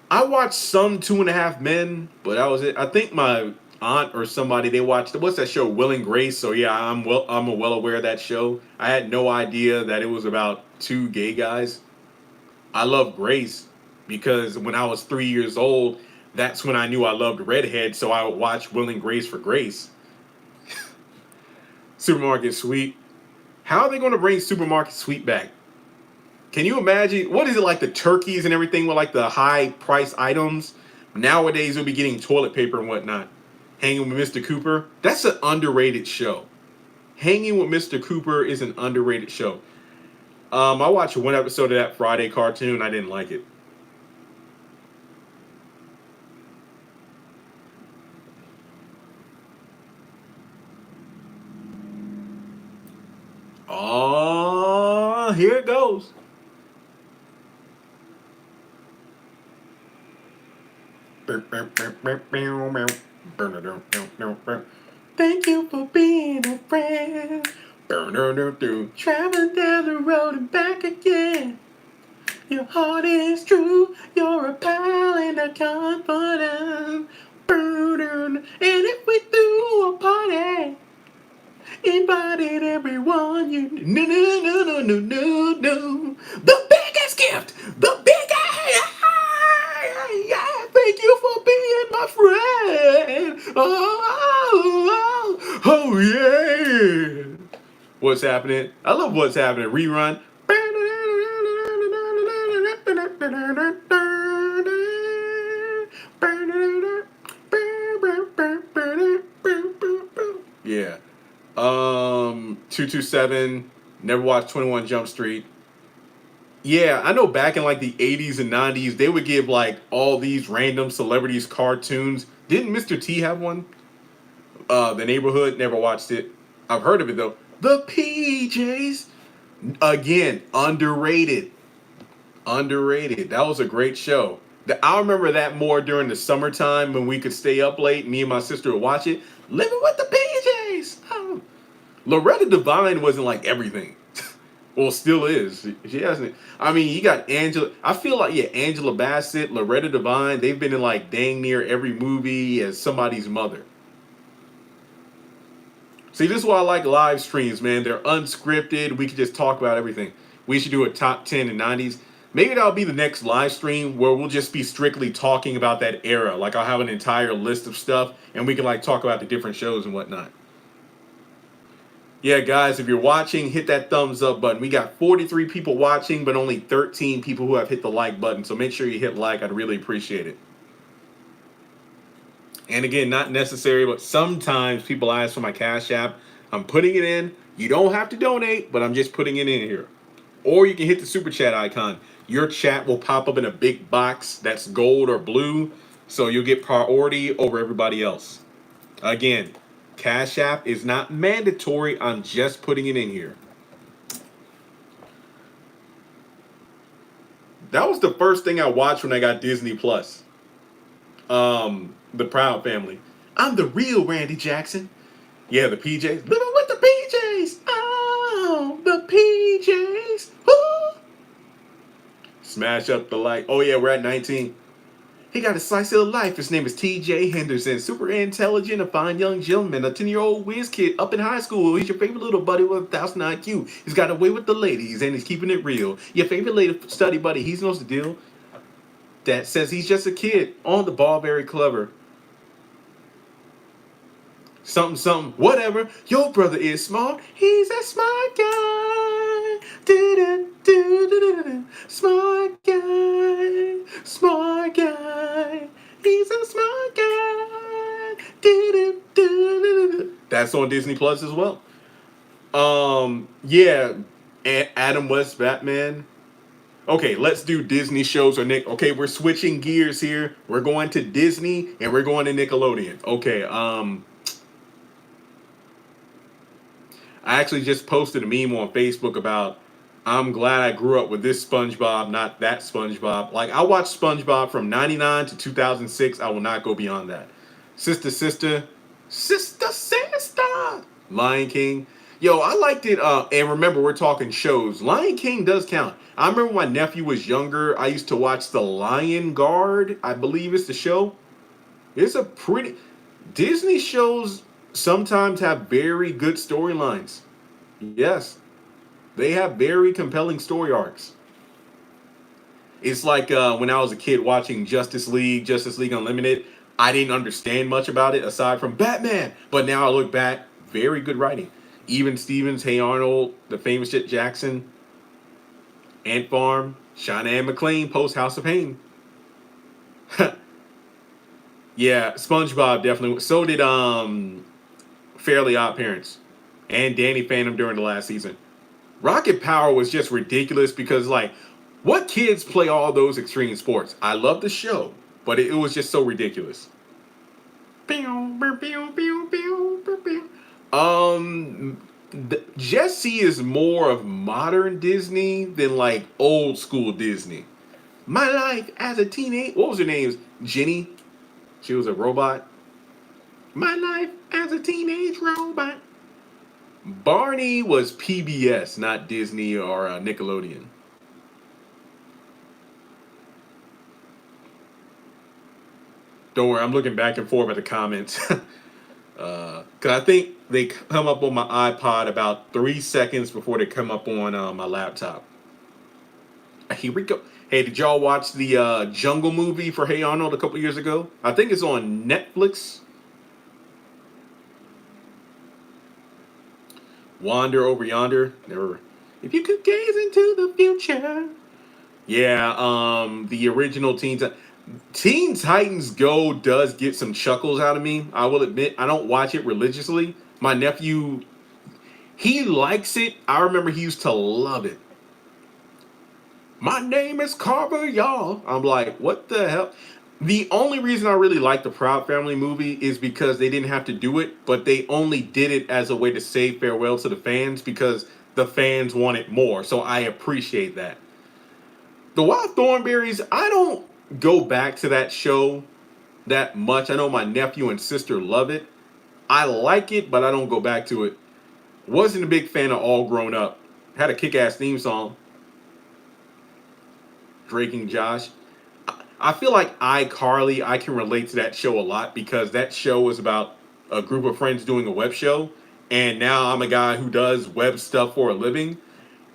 I watched some Two and a Half Men, but that was it. I think my aunt or somebody, they watched, what's that show, Will and Grace? So yeah, I'm well aware of that show. I had no idea that it was about two gay guys. I love Grace because when I was 3 years old, that's when I knew I loved redhead, so I would watch Will and Grace for Grace. Supermarket Sweep. How are they going to bring Supermarket Sweep back? Can you imagine? What is it, like the turkeys and everything with like the high price items? Nowadays we'll be getting toilet paper and whatnot. Hanging with Mr. Cooper. That's an underrated show. Hanging with Mr. Cooper is an underrated show. I watched one episode of that Friday cartoon. I didn't like it. Oh, here it goes. Thank you for being a friend. Traveling down the road and back again. Your heart is true. You're a pal and a confidant. And if we threw a party, invited everyone you no. The biggest gift. The biggest. Thank you for being my friend. Oh yeah. What's happening? I love What's Happening. Rerun. Yeah. 227. Never watched 21 Jump Street. Yeah, I know back in like the 80s and 90s, they would give like all these random celebrities cartoons. Didn't Mr. T have one? The Neighborhood, never watched it. I've heard of it though. The PJs, again, underrated. Underrated. That was a great show. I remember that more during the summertime when we could stay up late. Me and my sister would watch it. Living with the PJs. Oh. Loretta Devine wasn't like everything. Well, still is. She hasn't. I mean, you got Angela. I feel like, yeah, Angela Bassett, Loretta Devine. They've been in like dang near every movie as somebody's mother. See, this is why I like live streams, man. They're unscripted. We can just talk about everything. We should do a top 10 in 90s. Maybe that'll be the next live stream where we'll just be strictly talking about that era. Like I'll have an entire list of stuff and we can like talk about the different shows and whatnot. Yeah, guys, if you're watching, hit that thumbs up button. We got 43 people watching, but only 13 people who have hit the like button. So make sure you hit like. I'd really appreciate it. And again, not necessary, but sometimes people ask for my Cash App. I'm putting it in. You don't have to donate, but I'm just putting it in here. Or you can hit the super chat icon. Your chat will pop up in a big box that's gold or blue, so you'll get priority over everybody else. Again, Cash App is not mandatory. I'm just putting it in here. That was the first thing I watched when I got Disney Plus. The Proud Family. I'm the real Randy Jackson. Yeah, the PJs. Living with the PJs. Oh, the PJs. Woo! Smash up the like. Oh yeah, we're at 19. He got a slice of life. His name is T.J. Henderson. Super intelligent, a fine young gentleman, a 10-year-old whiz kid up in high school. He's your favorite little buddy with 1,000 IQ. He's got away with the ladies and he's keeping it real. Your favorite lady study buddy. He knows the deal. That says he's just a kid on the ball, very clever. Something, something, whatever. Your brother is smart. He's a smart guy. Smart guy. Smart guy. He's a smart guy. That's on Disney Plus as well. Yeah. Adam West Batman. Okay, let's do Disney shows or Nick. Okay, we're switching gears here. We're going to Disney and we're going to Nickelodeon. Okay, I actually just posted a meme on Facebook about I'm glad I grew up with this SpongeBob, not that SpongeBob. Like I watched SpongeBob from 99 to 2006. I will not go beyond that. Sister, sister, sister, sister. Lion King. Yo, I liked it. And remember, we're talking shows. Lion King does count. I remember when my nephew was younger, I used to watch The Lion Guard. I believe it's the show. It's a pretty... Disney shows sometimes have very good storylines. Yes. They have very compelling story arcs. It's like when I was a kid watching Justice League Unlimited. I didn't understand much about it aside from Batman. But now I look back, very good writing. Even Stevens, Hey Arnold, The Famous Jet Jackson, Ant Farm, Cheyenne McClain, Post House of Pain. Yeah, SpongeBob definitely. So did Fairly Odd Parents and Danny Phantom during the last season. Rocket Power was just ridiculous because, like, what kids play all those extreme sports? I love the show, but it was just so ridiculous. Jessie is more of modern Disney than like old school Disney. My life as a teenage, what was her name? Jenny. She was a robot. My life as a teenage robot. Barney was PBS, not Disney or Nickelodeon. Don't worry, I'm looking back and forth at the comments. Because I think they come up on my iPod about 3 seconds before they come up on my laptop. Here we go. Hey, did y'all watch the Jungle movie for Hey Arnold a couple years ago? I think it's on Netflix. Wander Over Yonder. Never. If you could gaze into the future. Yeah, the original Teen Titans Go does get some chuckles out of me. I will admit, I don't watch it religiously. My nephew, he likes it. I remember he used to love it. My name is Carver, y'all. I'm like, what the hell? The only reason I really like the Proud Family movie is because they didn't have to do it, but they only did it as a way to say farewell to the fans because the fans wanted more. So I appreciate that. The Wild Thornberries, I don't go back to that show that much. I know my nephew and sister love it. I like it, but I don't go back to it. Wasn't a big fan of All Grown Up. Had a kick-ass theme song. Drake and Josh. I feel like iCarly, I can relate to that show a lot because that show was about a group of friends doing a web show. And now I'm a guy who does web stuff for a living.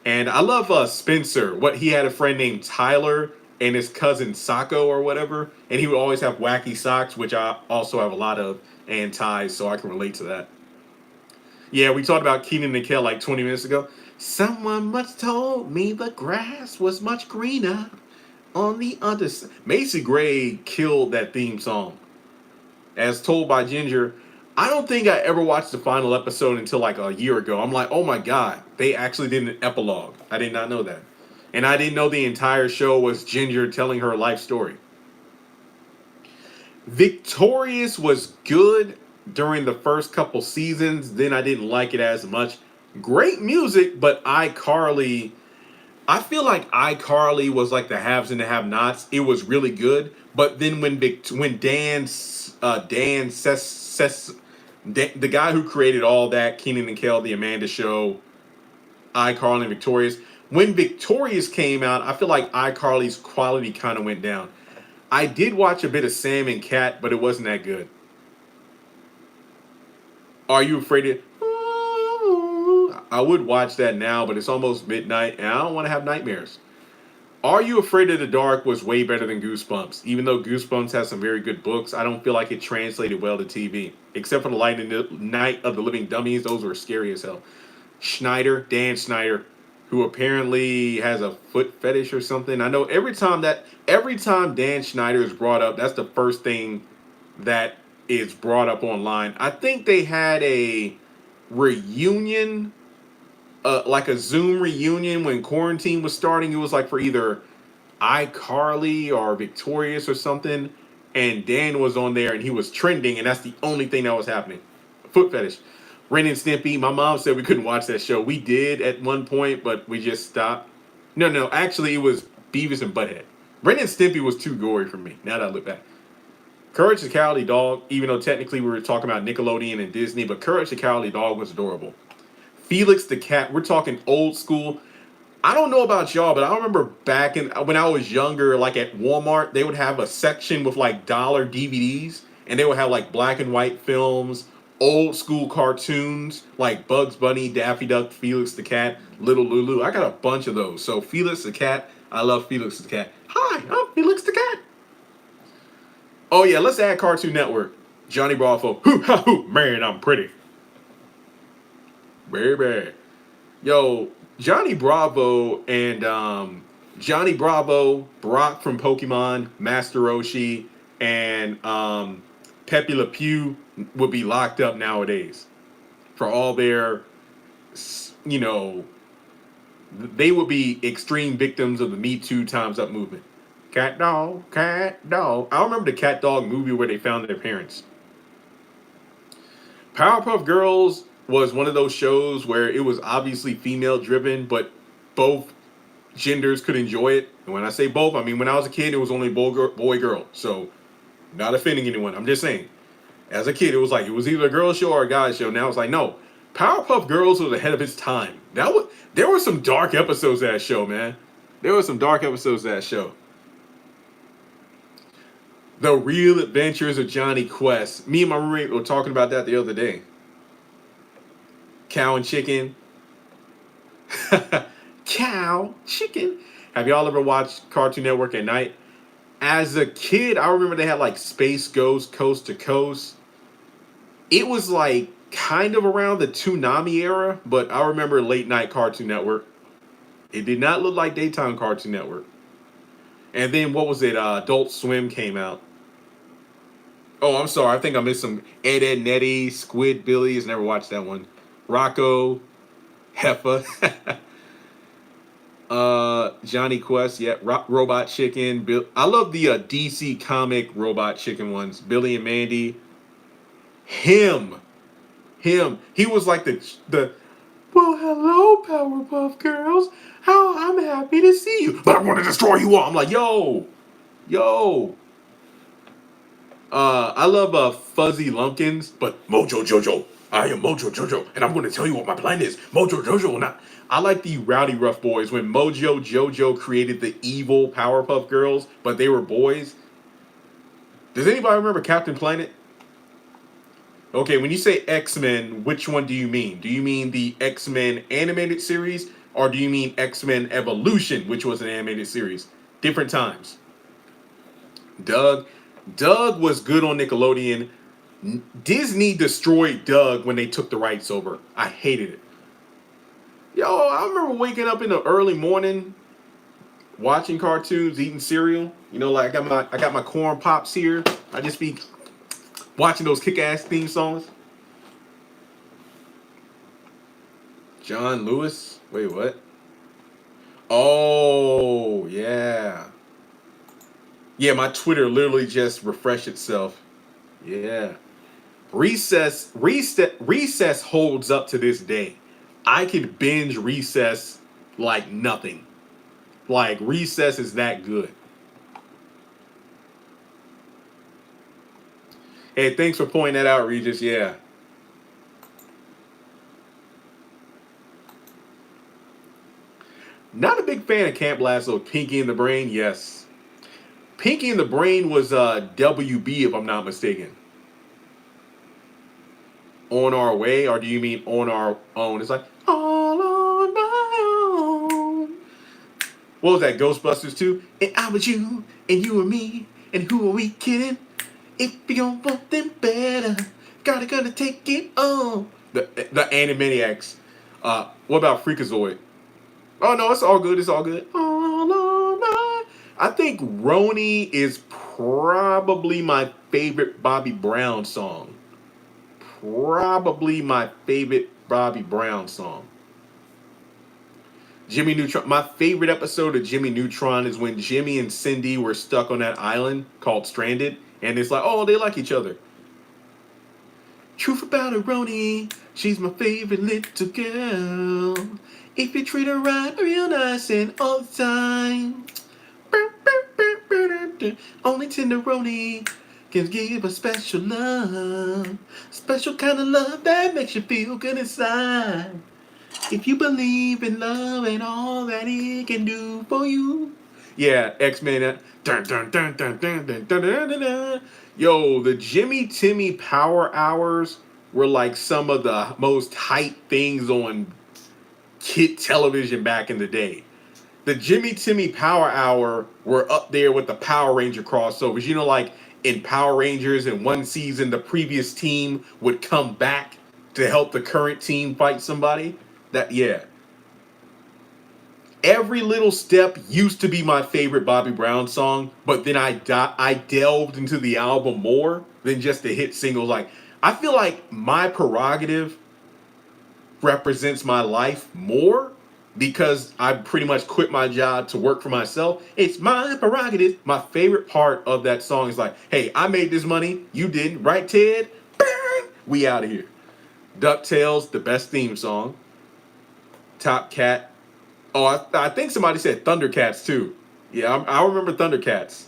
And I love Spencer. What he had a friend named Tyler and his cousin Sacco or whatever. And he would always have wacky socks, which I also have a lot of, and ties, so I can relate to that. Yeah, we talked about Keenan and Kel like 20 minutes ago. Someone once told me the grass was much greener on the other side. Macy Gray killed that theme song. As told by Ginger, I don't think I ever watched the final episode until like a year ago. I'm like, oh my God, they actually did an epilogue. I did not know that. And I didn't know the entire show was Ginger telling her life story. Victorious was good during the first couple seasons. Then I didn't like it as much. Great music, but iCarly, I feel like iCarly was like the haves and the have-nots. It was really good, but then when the guy who created all that, Keenan and Kel, the Amanda Show, iCarly and Victorious, when Victorious came out, I feel like iCarly's quality kind of went down. I did watch a bit of Sam and Cat, but it wasn't that good. Are you afraid of? I would watch that now, but it's almost midnight, and I don't want to have nightmares. Are You Afraid of the Dark was way better than Goosebumps. Even though Goosebumps has some very good books, I don't feel like it translated well to TV. Except for the Night of the Living Dummies, those were scary as hell. Dan Schneider, who apparently has a foot fetish or something. I know every time Dan Schneider is brought up, that's the first thing that is brought up online. I think they had a reunion, like a Zoom reunion when quarantine was starting. It was like for either iCarly or Victorious or something, and Dan was on there and he was trending, and that's the only thing that was happening. Foot fetish. Ren and Stimpy. My mom said we couldn't watch that show. We did at one point, but we just stopped. No, actually it was Beavis and Butthead. Ren and Stimpy was too gory for me, now that I look back. Courage the Cowardly Dog, even though technically we were talking about Nickelodeon and Disney, but Courage the Cowardly Dog was adorable. Felix the Cat, we're talking old school. I don't know about y'all, but I remember back when I was younger, like at Walmart, they would have a section with like dollar DVDs, and they would have like black and white films, old school cartoons like Bugs Bunny, Daffy Duck, Felix the Cat, Little Lulu. I got a bunch of those. So Felix the Cat, I love Felix the Cat. Hi, I'm Felix the Cat. Oh yeah, let's add Cartoon Network. Johnny Bravo. Hoo ha hoo, man, I'm pretty. Baby. Yo, Johnny Bravo and Johnny Bravo, Brock from Pokemon, Master Roshi, and Pepe Le Pew would be locked up nowadays for all their, you know, they would be extreme victims of the Me Too Time's Up movement. Cat dog, cat dog. I remember the cat dog movie where they found their parents. Powerpuff Girls was one of those shows where it was obviously female driven, but both genders could enjoy it. And when I say both, I mean when I was a kid, it was only boy girl. So not offending anyone. I'm just saying. As a kid, it was either a girl show or a guy show. Now it's like, no. Powerpuff Girls was ahead of its time. There were some dark episodes of that show, man. There were some dark episodes of that show. The Real Adventures of Johnny Quest. Me and my roommate were talking about that the other day. Cow and Chicken. Cow, Chicken. Have y'all ever watched Cartoon Network at night? As a kid, I remember they had like Space Ghost Coast to Coast. It was like kind of around the Toonami era, but I remember late night Cartoon Network. It did not look like daytime Cartoon Network. And then what was it? Adult Swim came out. Oh, I'm sorry. I think I missed some Ed, Edd n Eddy, Squidbillies. Never watched that one. Rocco, Heffa. Johnny Quest, yeah, Robot Chicken. Bill, I love the DC comic Robot Chicken ones. Billy and Mandy. Him, He was like the. Well, hello, Powerpuff Girls. How I'm happy to see you, but I want to destroy you all. I'm like, yo. I love Fuzzy Lumpkins, but Mojo Jojo. I am Mojo Jojo, and I'm going to tell you what my plan is. Mojo Jojo, not. I like the Rowdy Rough Boys when Mojo Jojo created the evil Powerpuff Girls, but they were boys. Does anybody remember Captain Planet? Okay, when you say X-Men, which one do you mean? Do you mean the X-Men animated series, or do you mean X-Men Evolution, which was an animated series? Different times. Doug. Doug was good on Nickelodeon. Disney destroyed Doug when they took the rights over. I hated it. Yo, I remember waking up in the early morning, watching cartoons, eating cereal. You know, like I got my corn pops here. I just be watching those kick-ass theme songs. John Lewis. Wait, what? Oh, yeah. Yeah, my Twitter literally just refreshed itself. Yeah. Recess holds up to this day. I could binge Recess like nothing. Like Recess is that good. Hey, thanks for pointing that out, Regis. Yeah. Not a big fan of Camp Lasso. Pinky in the Brain, yes. Pinky in the Brain was WB, if I'm not mistaken. On Our Way, or do you mean On Our Own? It's like, all on my own. What was that, Ghostbusters 2? And I was you, and you were me, and who are we kidding? If you don't want them better, gotta take it on. The Animaniacs. What about Freakazoid? Oh no, it's all good. It's all good. All on my. I think Roni is probably my favorite Bobby Brown song. Probably my favorite Bobby Brown song. Jimmy Neutron. My favorite episode of Jimmy Neutron is when Jimmy and Cindy were stuck on that island called Stranded, and it's like, oh, they like each other. Truth about Roni, she's my favorite little girl. If you treat her right, real nice and all the time. Only Tenderoni can give a special love. Special kind of love that makes you feel good inside. If you believe in love and all that it can do for you. Yeah, X-Men. Dun, dun, dun, dun, dun, dun, dun, dun, dun, dun. Yo, the Jimmy Timmy Power Hours were like some of the most hype things on kid television back in the day. The Jimmy Timmy Power Hour were up there with the Power Ranger crossovers. You know, like in Power Rangers in one season, the previous team would come back to help the current team fight somebody. Yeah. Every Little Step used to be my favorite Bobby Brown song, but then I delved into the album more than just the hit singles. Like, I feel like My Prerogative represents my life more because I pretty much quit my job to work for myself. It's my prerogative. My favorite part of that song is like, hey, I made this money, you didn't, right, Ted? Bang! We out of here. DuckTales, the best theme song. Top Cat. Oh, I think somebody said Thundercats too. Yeah, I remember Thundercats.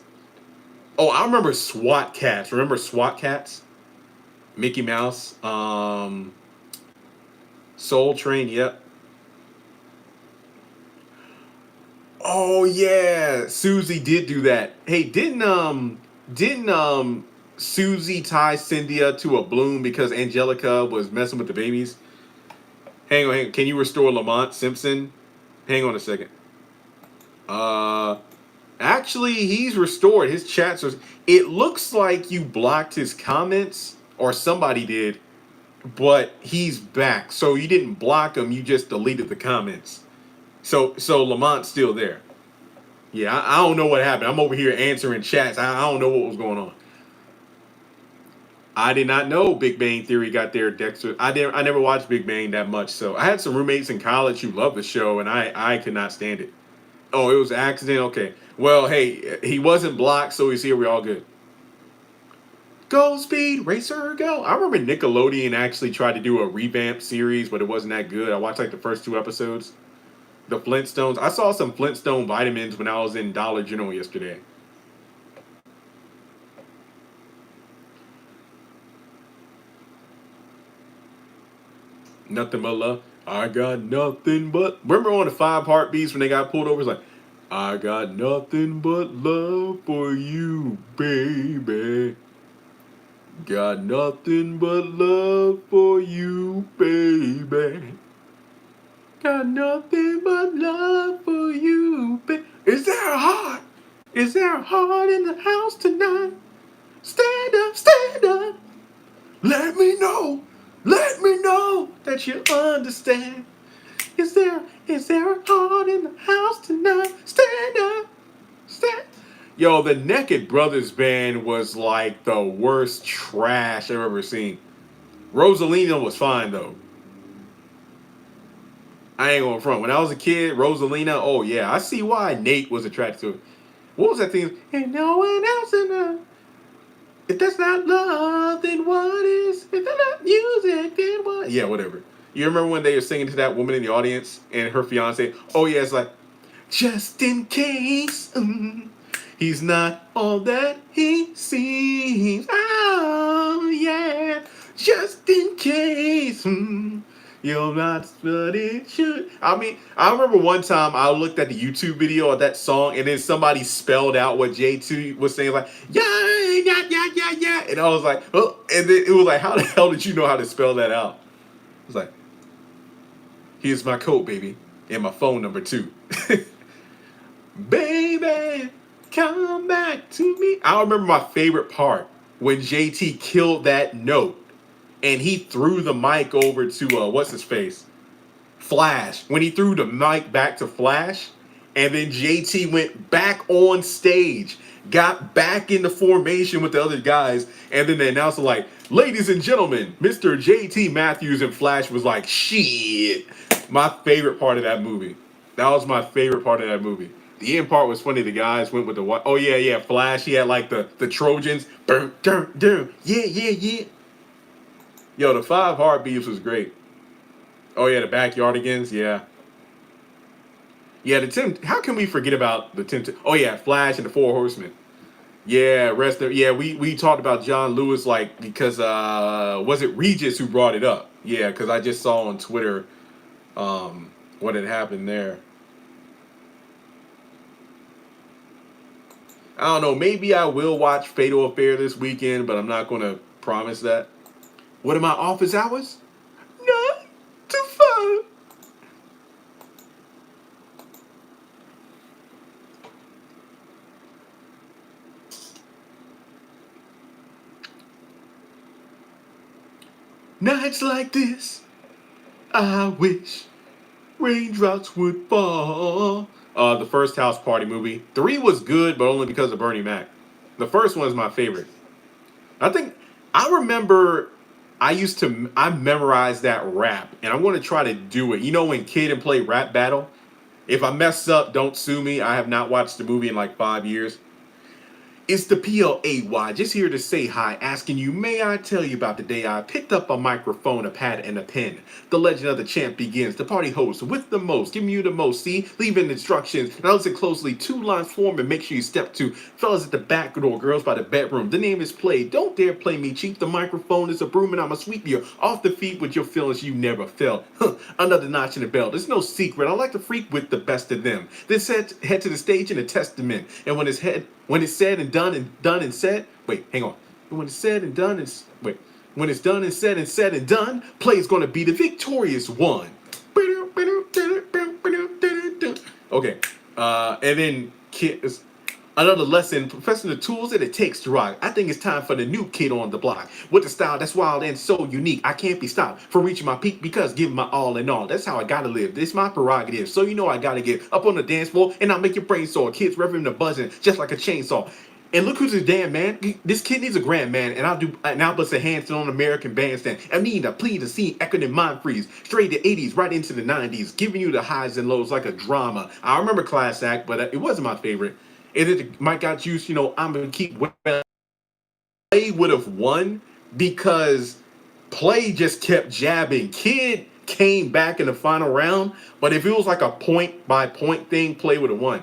Oh, I remember SWAT Cats. Remember SWAT Cats? Mickey Mouse. Soul Train, yep. Oh yeah, Susie did do that. Hey, didn't Susie tie Cynthia to a bloom because Angelica was messing with the babies? Hang on. Can you restore Lamont Simpson? Hang on a second. Actually, he's restored. His chats are. It looks like you blocked his comments, or somebody did, but he's back. So you didn't block him. You just deleted the comments. So Lamont's still there. Yeah, I don't know what happened. I'm over here answering chats. I don't know what was going on. I did not know Big Bang Theory got there, Dexter. I never watched Big Bang that much. So I had some roommates in college who loved the show, and I could not stand it. Oh, it was an accident. Okay. Well, hey, he wasn't blocked, so he's here. We're all good. Go Speed Racer, go! I remember Nickelodeon actually tried to do a revamp series, but it wasn't that good. I watched like the first 2 episodes. The Flintstones. I saw some Flintstone vitamins when I was in Dollar General yesterday. Nothing but love. I got nothing but. Remember on the 5 Heartbeats when they got pulled over? It's like, I got nothing but love for you, baby. Got nothing but love for you, baby. Got nothing but love for you, baby. Is there a heart? Is there a heart in the house tonight? Stand up, stand up. Let me know. Let me know that you understand. Is there a heart in the house tonight? Stand up, stand. Yo, the Naked Brothers band was like the worst trash I've ever seen. Rosalina was fine though. I ain't going front. When I was a kid, Rosalina, oh yeah, I see why Nate was attracted to it. What was that thing? Ain't no one else in the. If that's not love, then what is? If that's not music, then what? Yeah, whatever. You remember when they were singing to that woman in the audience and her fiance? Oh yeah, it's like, just in case, he's not all that he seems. Oh yeah, just in case. You're not what it should. I mean, I remember one time I looked at the YouTube video of that song and then somebody spelled out what J2 was saying, like, yeah, yeah, yeah, yeah, yeah. And I was like, oh, and then it was like, how the hell did you know how to spell that out? I was like, here's my code, baby, and my phone number too. Baby, come back to me. I remember my favorite part when JT killed that note. And he threw the mic over to what's his face? Flash. When he threw the mic back to Flash, and then JT went back on stage, got back into formation with the other guys, and then the announcer like, ladies and gentlemen, Mr. JT Matthews, and Flash was like, shit. My favorite part of that movie. That was my favorite part of that movie. The end part was funny. The guys went with the what? Oh yeah, yeah. Flash. He had like the Trojans. Burn, dun, dun. Yeah, yeah, yeah. Yo, the 5 Heartbeats was great. Oh yeah, the Backyardigans, yeah. Yeah, how can we forget about the oh yeah, Flash and the 4 Horsemen. Yeah, yeah, we talked about John Lewis like because was it Regis who brought it up? Yeah, because I just saw on Twitter what had happened there. I don't know, maybe I will watch Fatal Affair this weekend, but I'm not gonna promise that. What are my office hours? 9 to 5. Nights like this, I wish raindrops would fall. The first House Party movie. 3 was good, but only because of Bernie Mac. The first one is my favorite. I remember I memorized that rap, and I want to try to do it. You know when Kid and Play Rap Battle? If I mess up, don't sue me. I have not watched the movie in like 5 years. It's the PLAY, just here to say hi, asking you, may I tell you about the day I picked up a microphone, a pad, and a pen. The legend of the champ begins, the party host with the most, giving you the most, see, leaving instructions. Now listen closely, 2 lines form and make sure you step 2. Fellas at the back door, girls by the bedroom, the name is Play. Don't dare play me cheap, the microphone is a broom and I'ma sweep you off the feet with your feelings you never felt. Another notch in the belt, there's no secret, I like to freak with the best of them. Then head to the stage in a testament, and when it's said and done and said, wait, hang on. When it's said and done and when it's done and said and done, Play's gonna be the victorious one. Okay, and then another lesson, professing the tools that it takes to rock. I think it's time for the new kid on the block. With a style that's wild and so unique, I can't be stopped from reaching my peak because giving my all in all. That's how I gotta live. This my prerogative. So you know I gotta get up on the dance floor and I'll make your brain sore. Kids revving the buzzing just like a chainsaw. And look who's this damn man. This kid needs a grand man, and I'll do an Albus a handstand on American Bandstand. I need a plea to see echoing in mind freeze. Straight to 80s, right into the 90s, giving you the highs and lows like a drama. I remember Class Act, but it wasn't my favorite. And it Mike got juice, I'm gonna keep winning. Play would have won because Play just kept jabbing. Kid came back in the final round, but if it was like a point by point thing, Play would have won.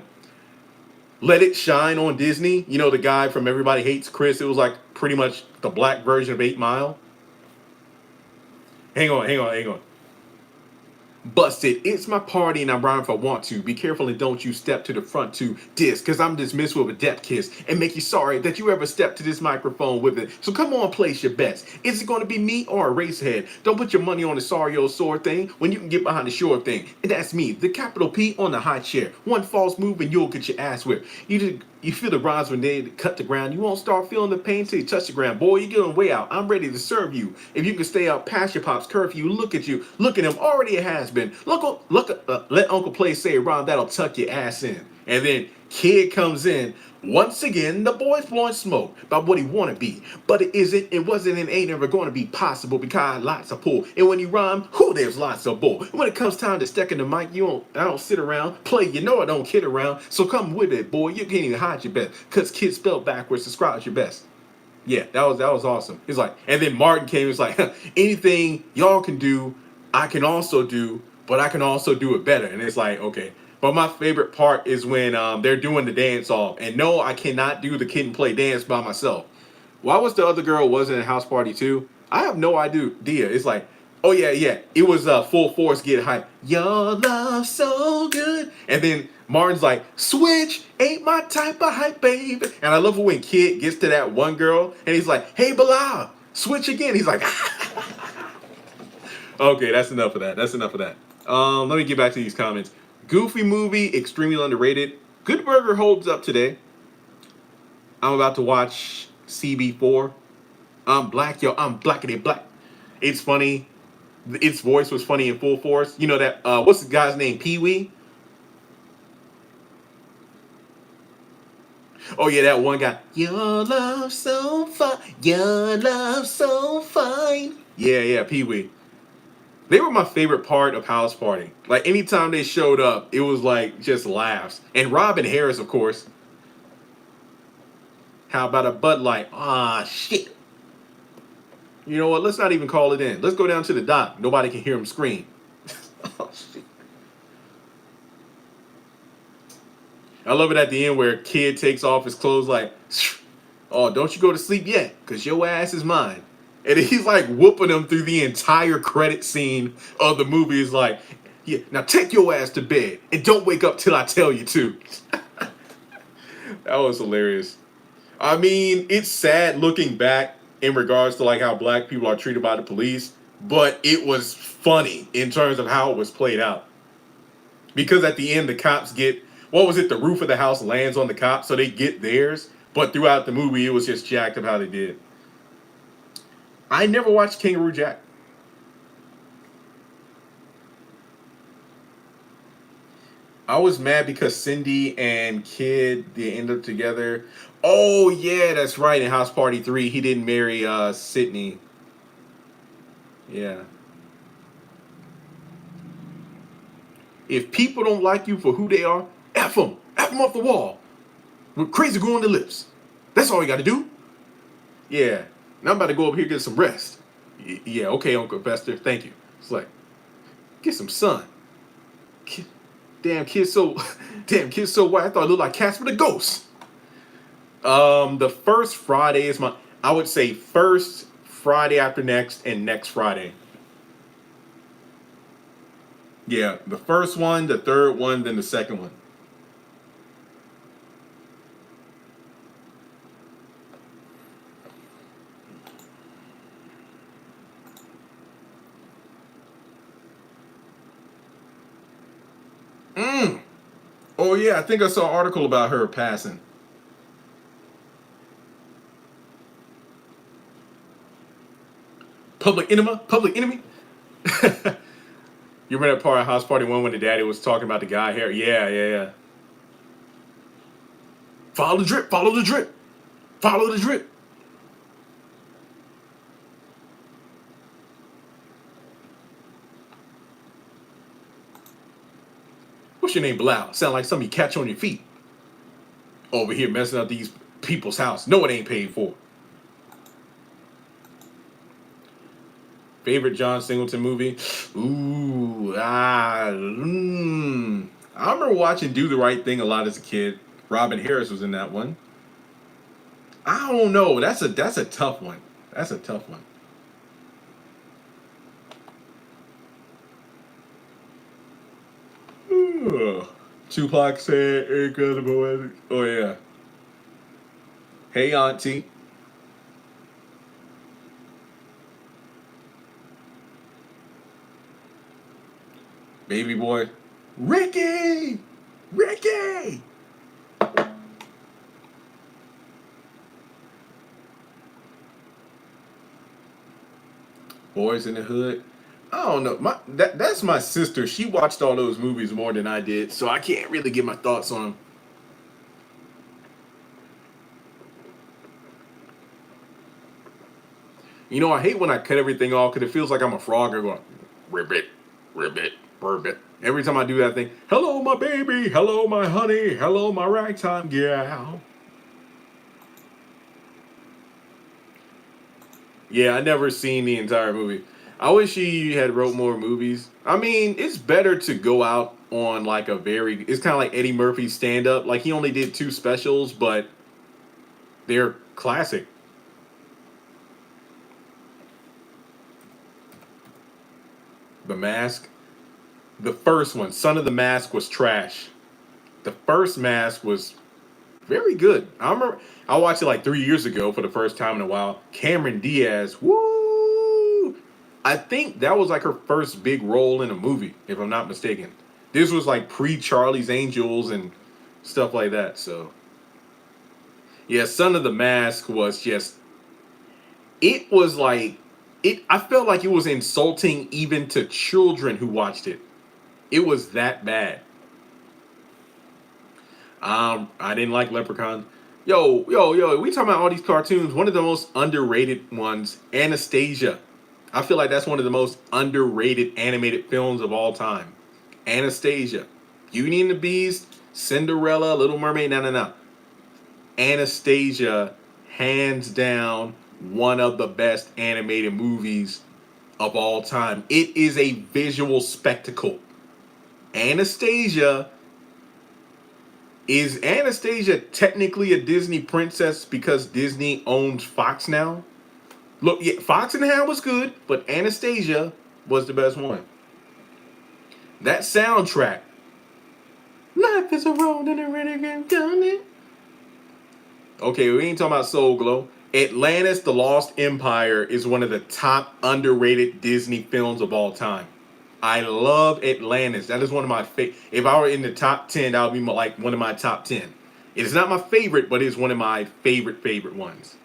Let It Shine on Disney, the guy from Everybody Hates Chris, it was like pretty much the black version of 8 Mile. Hang on. Busted. It's my party and I'm rhyming if I want to. Be careful and don't you step to the front to diss, cause I'm dismissed with a depth kiss and make you sorry that you ever stepped to this microphone with it. So come on, place your bets. Is it gonna be me or a racehead? Don't put your money on the sorry old sore thing when you can get behind the sure thing. And that's me, the capital P on the high chair. One false move and you'll get your ass whipped. You feel the rhymes when they cut the ground. You won't start feeling the pain till you touch the ground. Boy, you're getting way out. I'm ready to serve you. If you can stay out past your pop's curfew, look at you. Look at him. Already it has been. Let Uncle Play say a rhyme that'll tuck your ass in. And then Kid comes in. Once again, the boy's blowing smoke about what he want to be. But it wasn't, and ain't ever going to be possible because lots of pull. And when you rhyme, there's lots of bull. When it comes time to step in the mic, I don't sit around. Play, I don't kid around. So come with it, boy. You can't even hide your best. Because Kid spelled backwards describes your best. Yeah, that was awesome. It's like, and then Martin came, it's like, anything y'all can do, I can also do, but I can also do it better. And it's like, okay. But my favorite part is when they're doing the dance off. And no, I cannot do the Kid and Play dance by myself. Why was the other girl wasn't in House Party 2? I have no idea. It's like, oh yeah. It was Full Force Get Hype. Your love so good. And then Martin's like, switch, ain't my type of hype, baby. And I love it when Kid gets to that one girl and he's like, hey, Bilal, switch again. He's like, okay, that's enough of that. Let me get back to these comments. Goofy movie, extremely underrated. Good Burger holds up today. I'm about to watch CB4. I'm black, yo. I'm blackity black. It's funny. Its voice was funny in Full Force. You know that, what's the guy's name? Pee-wee? Oh, yeah, that one guy. Your love so fine. Your love so fine. Yeah, Pee-wee. They were my favorite part of House Party. Like, anytime they showed up, it was like just laughs. And Robin Harris, of course. How about a Bud Light? Ah, shit. You know what? Let's not even call it in. Let's go down to the dock. Nobody can hear him scream. Oh, shit. I love it at the end where Kid takes off his clothes like, oh, don't you go to sleep yet, because your ass is mine. And he's like whooping them through the entire credit scene of the movie. He's like, yeah, now take your ass to bed and don't wake up till I tell you to. That was hilarious. I mean, it's sad looking back in regards to like how black people are treated by the police, but it was funny in terms of how it was played out. Because at the end, the cops get, the roof of the house lands on the cops, so they get theirs. But throughout the movie, it was just jacked up how they did. I never watched Kangaroo Jack. I was mad because Cindy and Kid, they ended up together. Oh, yeah, that's right. In House Party 3, he didn't marry Sydney. Yeah. If people don't like you for who they are, F them. F them off the wall. With crazy glue on the lips. That's all you got to do. Yeah. Now I'm about to go over here and get some rest. Yeah, okay, Uncle Fester. Thank you. It's like, get some sun. Kid's so white. I thought it looked like Casper the Ghost. The first Friday is I would say first Friday after next and next Friday. Yeah, the first one, the third one, then the second one. Oh yeah, I think I saw an article about her passing. Public enemy. You remember that part of House Party 1 when the daddy was talking about the guy here? Yeah. Follow the drip. Follow the drip. What's your name, Bilal? Sound like something you catch on your feet. Over here messing up these people's house. No, it ain't paid for. Favorite John Singleton movie? I remember watching Do the Right Thing a lot as a kid. Robin Harris was in that one. I don't know. That's a tough one. That's a tough one. Tupac said, incredible. Oh yeah. Hey Auntie. Baby boy. Ricky! Ricky! Boys in the Hood. I don't know. That's my sister. She watched all those movies more than I did, so I can't really give my thoughts on them. You know, I hate when I cut everything off because it feels like I'm a frog or going ribbit, ribbit, ribbit. Every time I do that thing, hello my baby, hello my honey, hello my ragtime gal. Yeah, I never seen the entire movie. I wish he had wrote more movies. I mean, it's better to go out on like a very. It's kind of like Eddie Murphy's stand up. Like he only did two specials, but they're classic. The Mask. The first one, Son of the Mask, was trash. The first Mask was very good. I remember I watched it like 3 years ago for the first time in a while. Cameron Diaz, woo! I think that was like her first big role in a movie, if I'm not mistaken. This was like pre Charlie's Angels and stuff like that. So yeah, Son of the Mask was just. It was like it. I felt like it was insulting even to children who watched it. It was that bad. I didn't like Leprechaun. Yo, we talking about all these cartoons. One of the most underrated ones, Anastasia. I feel like that's one of the most underrated animated films of all time. Anastasia. Beauty and the Beast, Cinderella, Little Mermaid, no. Anastasia, hands down, one of the best animated movies of all time. It is a visual spectacle. Anastasia. Is Anastasia technically a Disney princess because Disney owns Fox now? Look, yeah, Fox and the Hound was good, but Anastasia was the best one. That soundtrack. Life is a road and a renegade down it. Okay, we ain't talking about Soul Glow. Atlantis, The Lost Empire is one of the top underrated Disney films of all time. I love Atlantis. That is one of my favorite. If I were in the top 10, that would be like one of my top 10. It is not my favorite, but it's one of my favorite ones.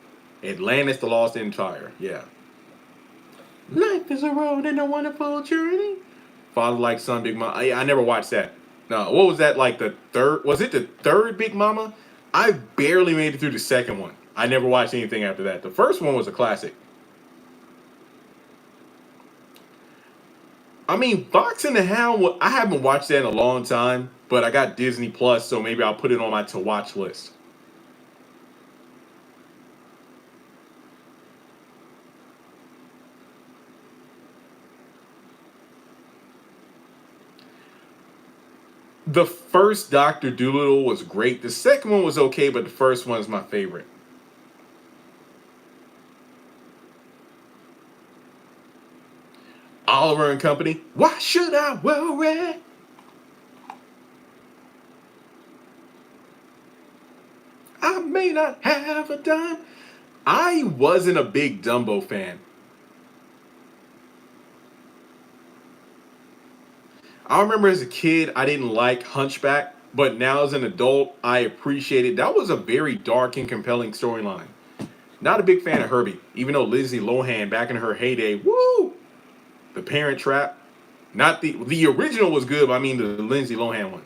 Atlantis, The Lost Empire. Yeah. Life is a road and a wonderful journey. Father Like Son, Big Mama. I never watched that. No, what was that like the third? Was it the third Big Mama? I barely made it through the second one. I never watched anything after that. The first one was a classic. I mean, Fox and the Hound, I haven't watched that in a long time, but I got Disney Plus, so maybe I'll put it on my to watch list. The first Doctor Dolittle was great. The second one was okay, but the first one is my favorite. Oliver and Company. Why should I worry? I may not have a dime. I wasn't a big Dumbo fan. I remember as a kid, I didn't like Hunchback, but now as an adult, I appreciate it. That was a very dark and compelling storyline. Not a big fan of Herbie, even though Lindsay Lohan back in her heyday, woo! The Parent Trap. Not the original was good, but I mean the Lindsay Lohan one.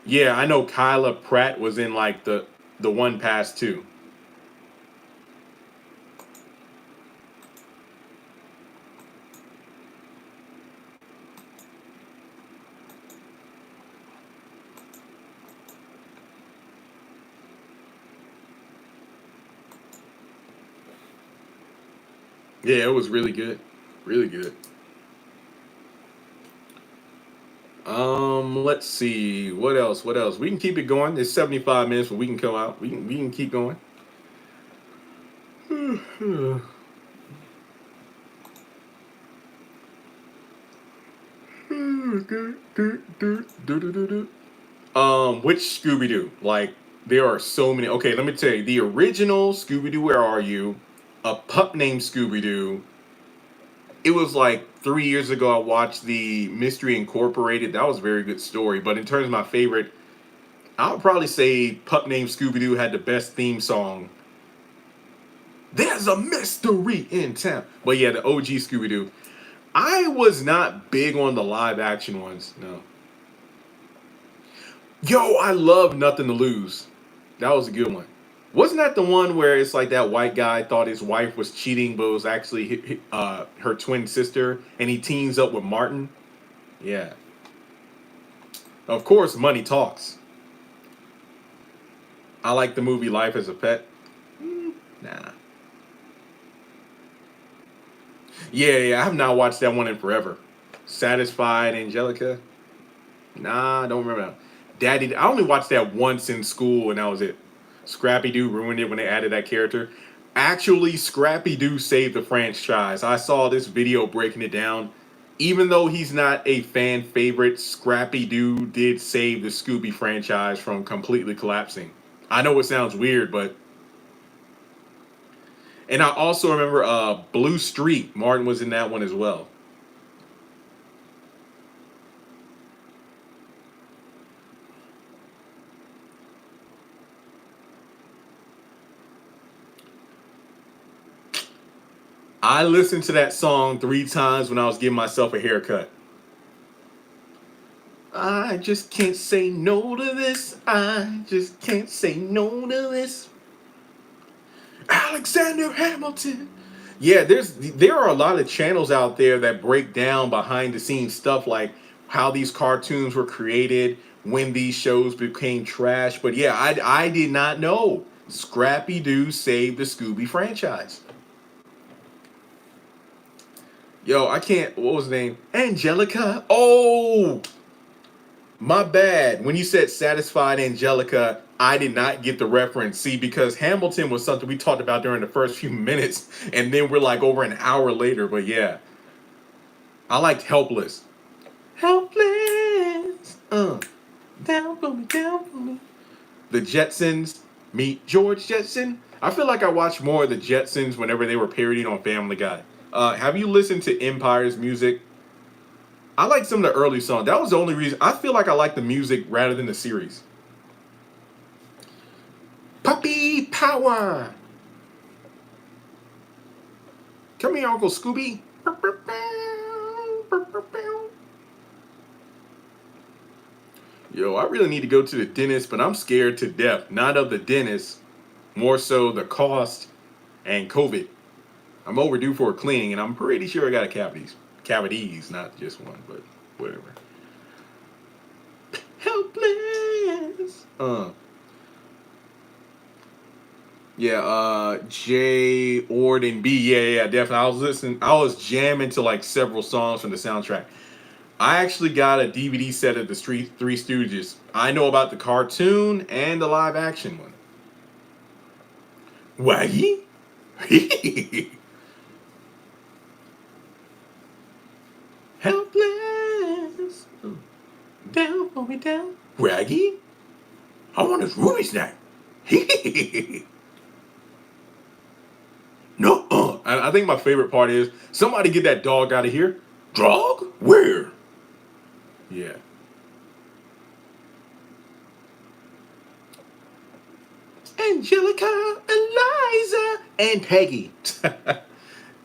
Yeah, I know Kyla Pratt was in like the one past two. Yeah, it was really good. Really good. Let's see. What else? What else? We can keep it going. It's 75 minutes, but we can come out. We can keep going. Which Scooby Doo? Like, there are so many. Okay, let me tell you. The original Scooby Doo, Where Are You? A pup named Scooby Doo. It was like 3 years ago. I watched the Mystery Incorporated. That was a very good story. But in terms of my favorite, I would probably say Pup Named Scooby Doo had the best theme song. There's a mystery in town. But yeah, the OG Scooby Doo. I was not big on the live action ones. No. Yo, I love Nothing to Lose. That was a good one. Wasn't that the one where it's like that white guy thought his wife was cheating, but it was actually her twin sister, and he teams up with Martin? Yeah. Of course, money talks. I like the movie Life as a Pet. Nah. Yeah, I have not watched that one in forever. Satisfied Angelica? Nah, I don't remember that. Daddy, I only watched that once in school, and that was it. Scrappy Doo ruined it when they added that character. Actually, Scrappy Doo saved the franchise. I saw this video breaking it down. Even though he's not a fan favorite, Scrappy Doo did save the Scooby franchise from completely collapsing. I know it sounds weird, but. And I also remember Blue Street. Martin was in that one as well. I listened to that song 3 times when I was giving myself a haircut. I just can't say no to this. I just can't say no to this. Alexander Hamilton. Yeah, there are a lot of channels out there that break down behind the scenes stuff like how these cartoons were created, when these shows became trash. But yeah, I did not know Scrappy Doo saved the Scooby franchise. Yo, I can't. What was the name? Angelica. Oh, my bad. When you said Satisfied Angelica, I did not get the reference. See, because Hamilton was something we talked about during the first few minutes, and then we're like over an hour later. But yeah, I liked Helpless. Helpless. Down for me, down for me. The Jetsons. Meet George Jetson. I feel like I watched more of the Jetsons whenever they were parodying on Family Guy. Have you listened to Empire's music? I like some of the early songs. That was the only reason. I feel like I like the music rather than the series. Puppy power. Come here, Uncle Scooby. Yo, I really need to go to the dentist, but I'm scared to death. Not of the dentist, more so the cost and COVID. I'm overdue for a cleaning, and I'm pretty sure I got a cavities. Cavities, not just one, but whatever. Helpless. Yeah, J, Ord, and B. Yeah, definitely. I was listening. I was jamming to like several songs from the soundtrack. I actually got a DVD set of the Three Stooges. I know about the cartoon and the live action one. Waggy? Helpless. Down for me down. Raggy? I want his Ruby snack. No, I think my favorite part is somebody get that dog out of here. Dog? Where? Yeah. Angelica, Eliza, and Peggy.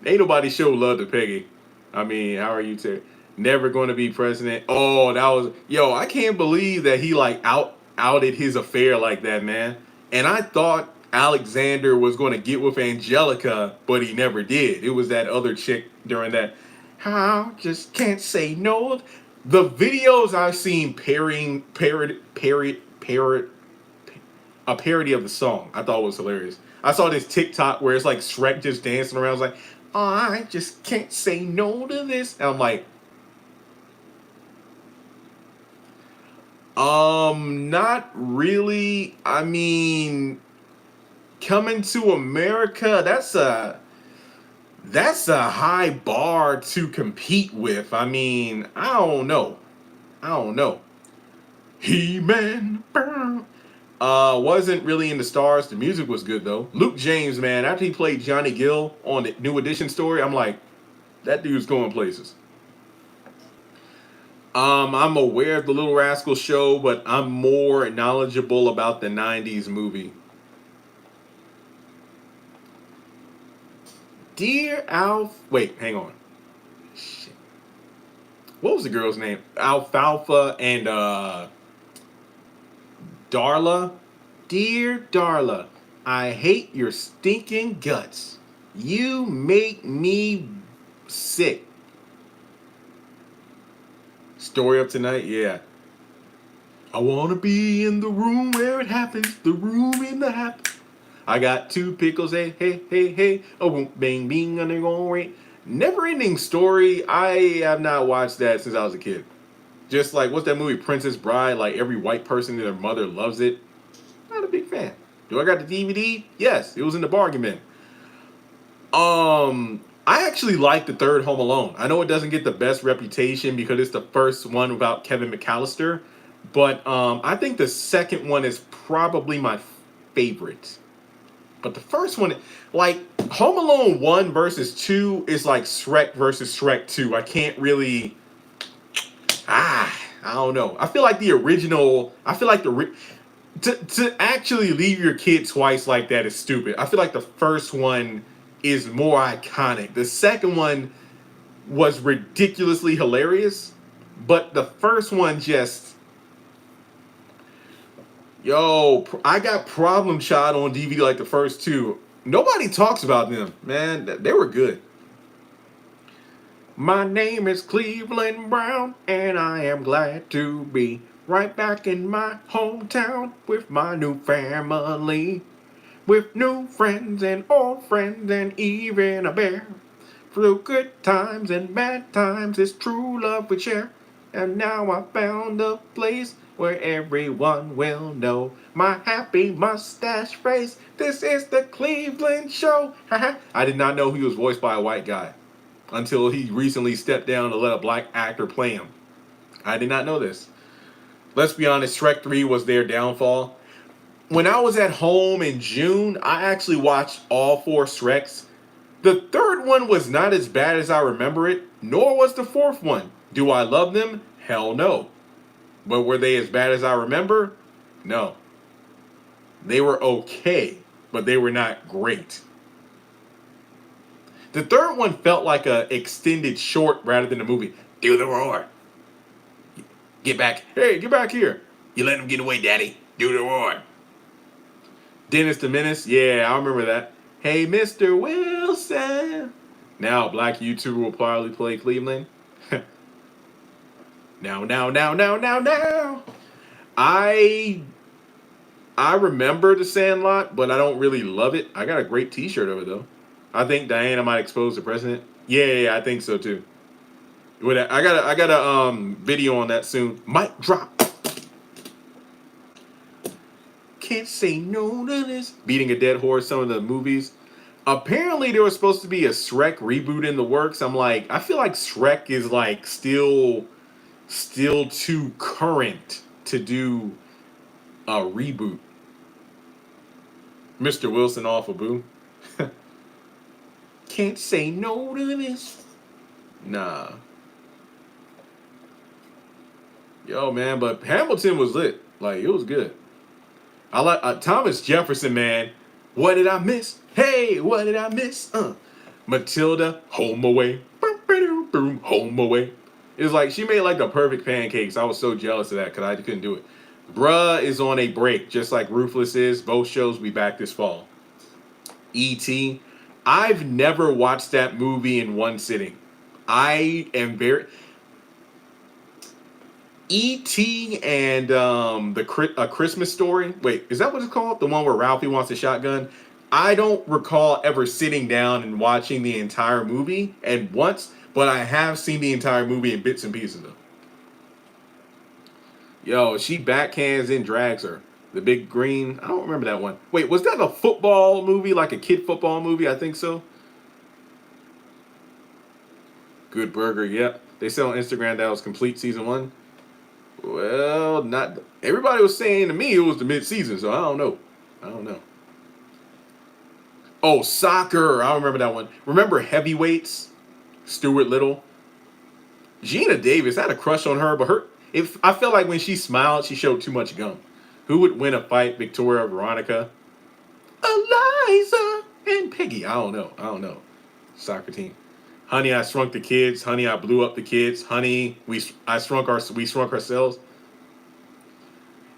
Ain't nobody show love to Peggy. I mean, how are you, Terry? Never going to be president. Oh, that was yo. I can't believe that he like outed his affair like that, man. And I thought Alexander was going to get with Angelica, but he never did. It was that other chick during that. I just can't say no. The videos I've seen parrot a parody of the song, I thought was hilarious. I saw this TikTok where it's like Shrek just dancing around. I was like, oh, I just can't say no to this. And I'm like, not really. I mean, Coming to America, that's a high bar to compete with. I mean, I don't know. I don't know. He-Man. Wasn't really in the stars. The music was good though. Luke James, man, after he played Johnny Gill on the New Edition story, I'm like, that dude's going places. I'm aware of the Little Rascal show, but I'm more knowledgeable about the '90s movie. Dear Alf, wait, hang on. Shit. What was the girl's name? Alfalfa and Darla. Dear Darla, I hate your stinking guts. You make me sick. Story of tonight, yeah. I wanna be in the room where it happens, the room in the happen. I got two pickles, hey, hey, hey, hey. Oh, bang, bing, and they're going right. Never ending story. I have not watched that since I was a kid. Just like, what's that movie, Princess Bride? Like, every white person and their mother loves it. Not a big fan. Do I got the DVD? Yes, it was in the bargain bin. I actually like the third Home Alone. I know it doesn't get the best reputation because it's the first one without Kevin McAllister, but I think the second one is probably my favorite. But the first one, like Home Alone 1 versus 2 is like Shrek versus Shrek 2. I can't really, I don't know. I feel like the original, I feel like to actually leave your kid twice like that is stupid. I feel like the first one is more iconic. The second one was ridiculously hilarious, but the first one just, yo, I got Problem Child on DVD like the first two. Nobody talks about them, man. They were good. My name is Cleveland Brown, and I am glad to be right back in my hometown with my new family. With new friends and old friends and even a bear. Through good times and bad times, it's true love we share. And now I found a place where everyone will know my happy mustache face. This is the Cleveland Show. I did not know he was voiced by a white guy until he recently stepped down to let a black actor play him. I did not know this. Let's be honest, Shrek 3 was their downfall. When I was at home in June, I actually watched all 4 Shreks. The third one was not as bad as I remember it, nor was the fourth one. Do I love them? Hell no. But were they as bad as I remember? No. They were okay, but they were not great. The third one felt like a extended short rather than a movie. Do the roar. Get back. Hey, get back here. You let him get away, daddy. Do the roar. Dennis the Menace. Yeah, I remember that. Hey, Mr. Wilson. Now, black YouTuber will probably play Cleveland. Now. I remember The Sandlot, but I don't really love it. I got a great T-shirt of it, though. I think Diana might expose the president. Yeah, I think so, too. I got a video on that soon. Mic drop. Can't say no to this. Beating a Dead Horse, some of the movies. Apparently there was supposed to be a Shrek reboot in the works. I'm like, I feel like Shrek is like still too current to do a reboot. Mr. Wilson off of Boo. Can't say no to this. Nah. Yo, man, but Hamilton was lit. Like, it was good. I like Thomas Jefferson, man. What did I miss? Hey, what did I miss? Matilda, home away. Boom, home away. It was like she made like the perfect pancakes. I was so jealous of that because I couldn't do it. Bruh is on a break, just like Ruthless is. Both shows will be back this fall. E.T. I've never watched that movie in one sitting. I am very E.T. and A Christmas Story. Wait, is that what it's called? The one where Ralphie wants a shotgun. I don't recall ever sitting down and watching the entire movie at once, but I have seen the entire movie in bits and pieces. Though. Yo, she backhands and drags her. The big green. I don't remember that one. Wait, was that a football movie, like a kid football movie? I think so. Good Burger. Yep. They said on Instagram that was complete season 1. Well, not everybody was saying to me it was the mid-season, so I don't know. I don't know. Oh, soccer. I remember that one. Remember Heavyweights? Stuart Little. Gina Davis had a crush on her, but if I felt like when she smiled, she showed too much gum. Who would win a fight, Victoria or Veronica? Eliza and Peggy. I don't know. I don't know. Soccer team. Honey, I Shrunk the Kids. Honey, I Blew Up the Kids. Honey, we shrunk ourselves.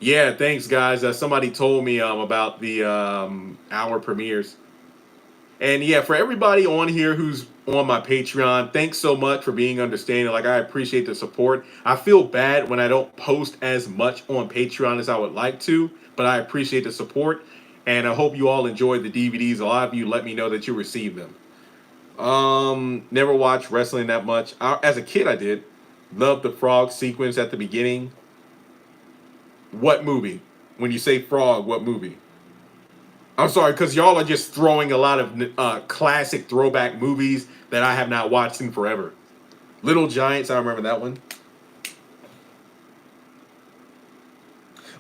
Yeah, thanks guys. Somebody told me about the hour premieres. And yeah, for everybody on here who's on my Patreon, thanks so much for being understanding. Like, I appreciate the support. I feel bad when I don't post as much on Patreon as I would like to, but I appreciate the support. And I hope you all enjoyed the DVDs. A lot of you let me know that you received them. Never watched wrestling that much. As a kid, I did. Loved the frog sequence at the beginning. What movie? When you say frog, what movie? I'm sorry, because y'all are just throwing a lot of classic throwback movies that I have not watched in forever. Little Giants, I remember that one.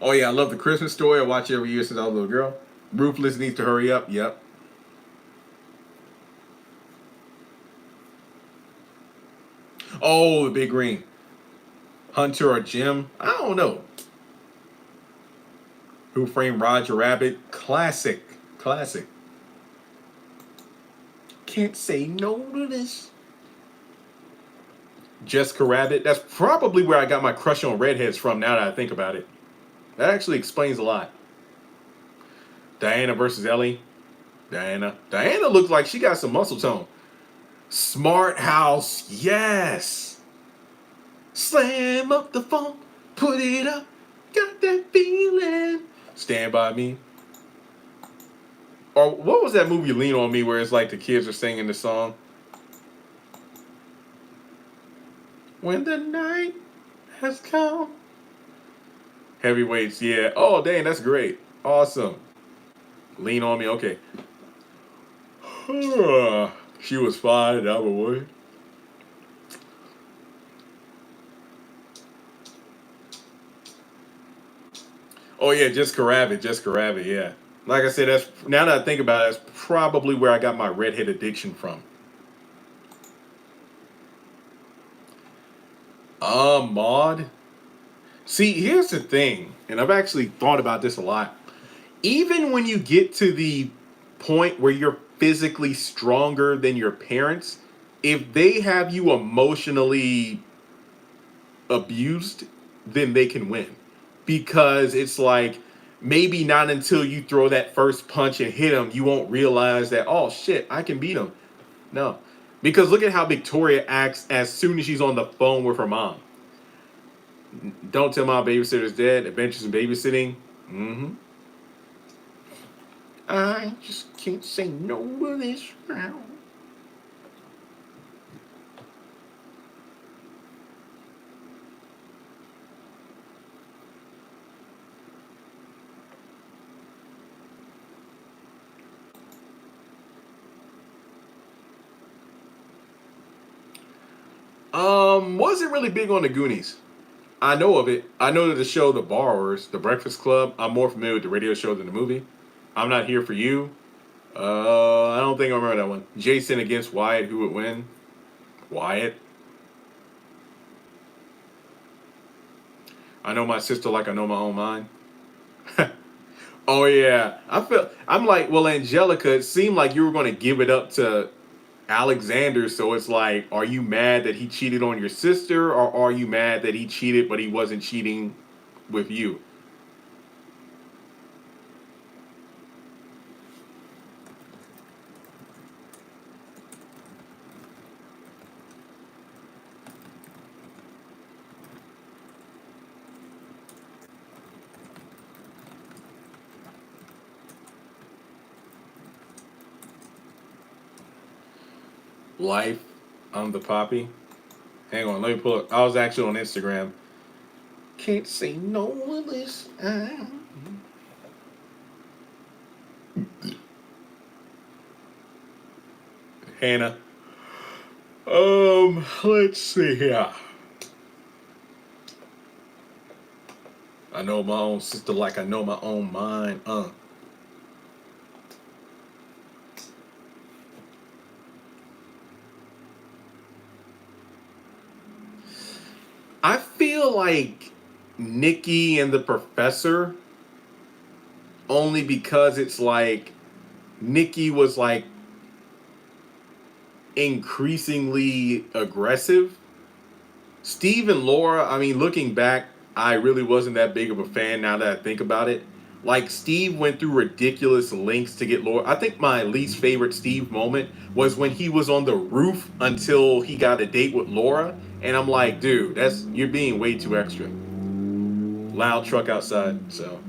Oh yeah, I love The Christmas Story. I watch it every year since I was a little girl. Ruthless needs to hurry up. Yep. Oh, The Big Green. Hunter or Jim? I don't know. Who Framed Roger Rabbit? Classic. Classic. Can't say no to this. Jessica Rabbit. That's probably where I got my crush on redheads from now that I think about it. That actually explains a lot. Diana versus Ellie. Diana. Diana looks like she got some muscle tone. Smart House. Yes. Slam up the phone. Put it up. Got that feeling. Stand By Me. Or what was that movie, Lean on Me, where it's like the kids are singing the song? When the night has come. Heavyweights, yeah. Oh, dang, that's great. Awesome. Lean on Me, okay. She was fine, that boy. Oh yeah, Jessica Rabbit, Jessica Rabbit, yeah. Like I said, that's now that I think about it, that's probably where I got my redhead addiction from. Maud. See, here's the thing, and I've actually thought about this a lot. Even when you get to the point where you're physically stronger than your parents, if they have you emotionally abused, then they can win. Because it's like maybe not until you throw that first punch and hit him, you won't realize that, oh shit, I can beat him. No. Because look at how Victoria acts as soon as she's on the phone with her mom. Don't Tell My Babysitter's Dead, Adventures in Babysitting. Mm-hmm. I just can't say no to this round. Wasn't really big on the Goonies. I know of it. I know that the show The Borrowers, The Breakfast Club, I'm more familiar with the radio show than the movie. I'm Not Here for You. I don't think I remember that one. Jason against Wyatt, who would win? Wyatt. I Know My Sister Like I Know My Own Mind. Oh yeah. I'm like, well, Angelica, it seemed like you were gonna give it up to Alexander, so it's like, are you mad that he cheated on your sister, or are you mad that he cheated but he wasn't cheating with you? Life, I'm the Poppy. Hang on, let me pull it. I was actually on Instagram. Can't say no unless Hannah. Let's see here. I know my own sister like I know my own mind. I feel like Nikki and the Professor only because it's like Nikki was like increasingly aggressive. Steve and Laura, I mean, looking back, I really wasn't that big of a fan now that I think about it. Like, Steve went through ridiculous lengths to get Laura. I think my least favorite Steve moment was when he was on the roof until he got a date with Laura. And I'm like, dude, you're being way too extra. Loud truck outside, so.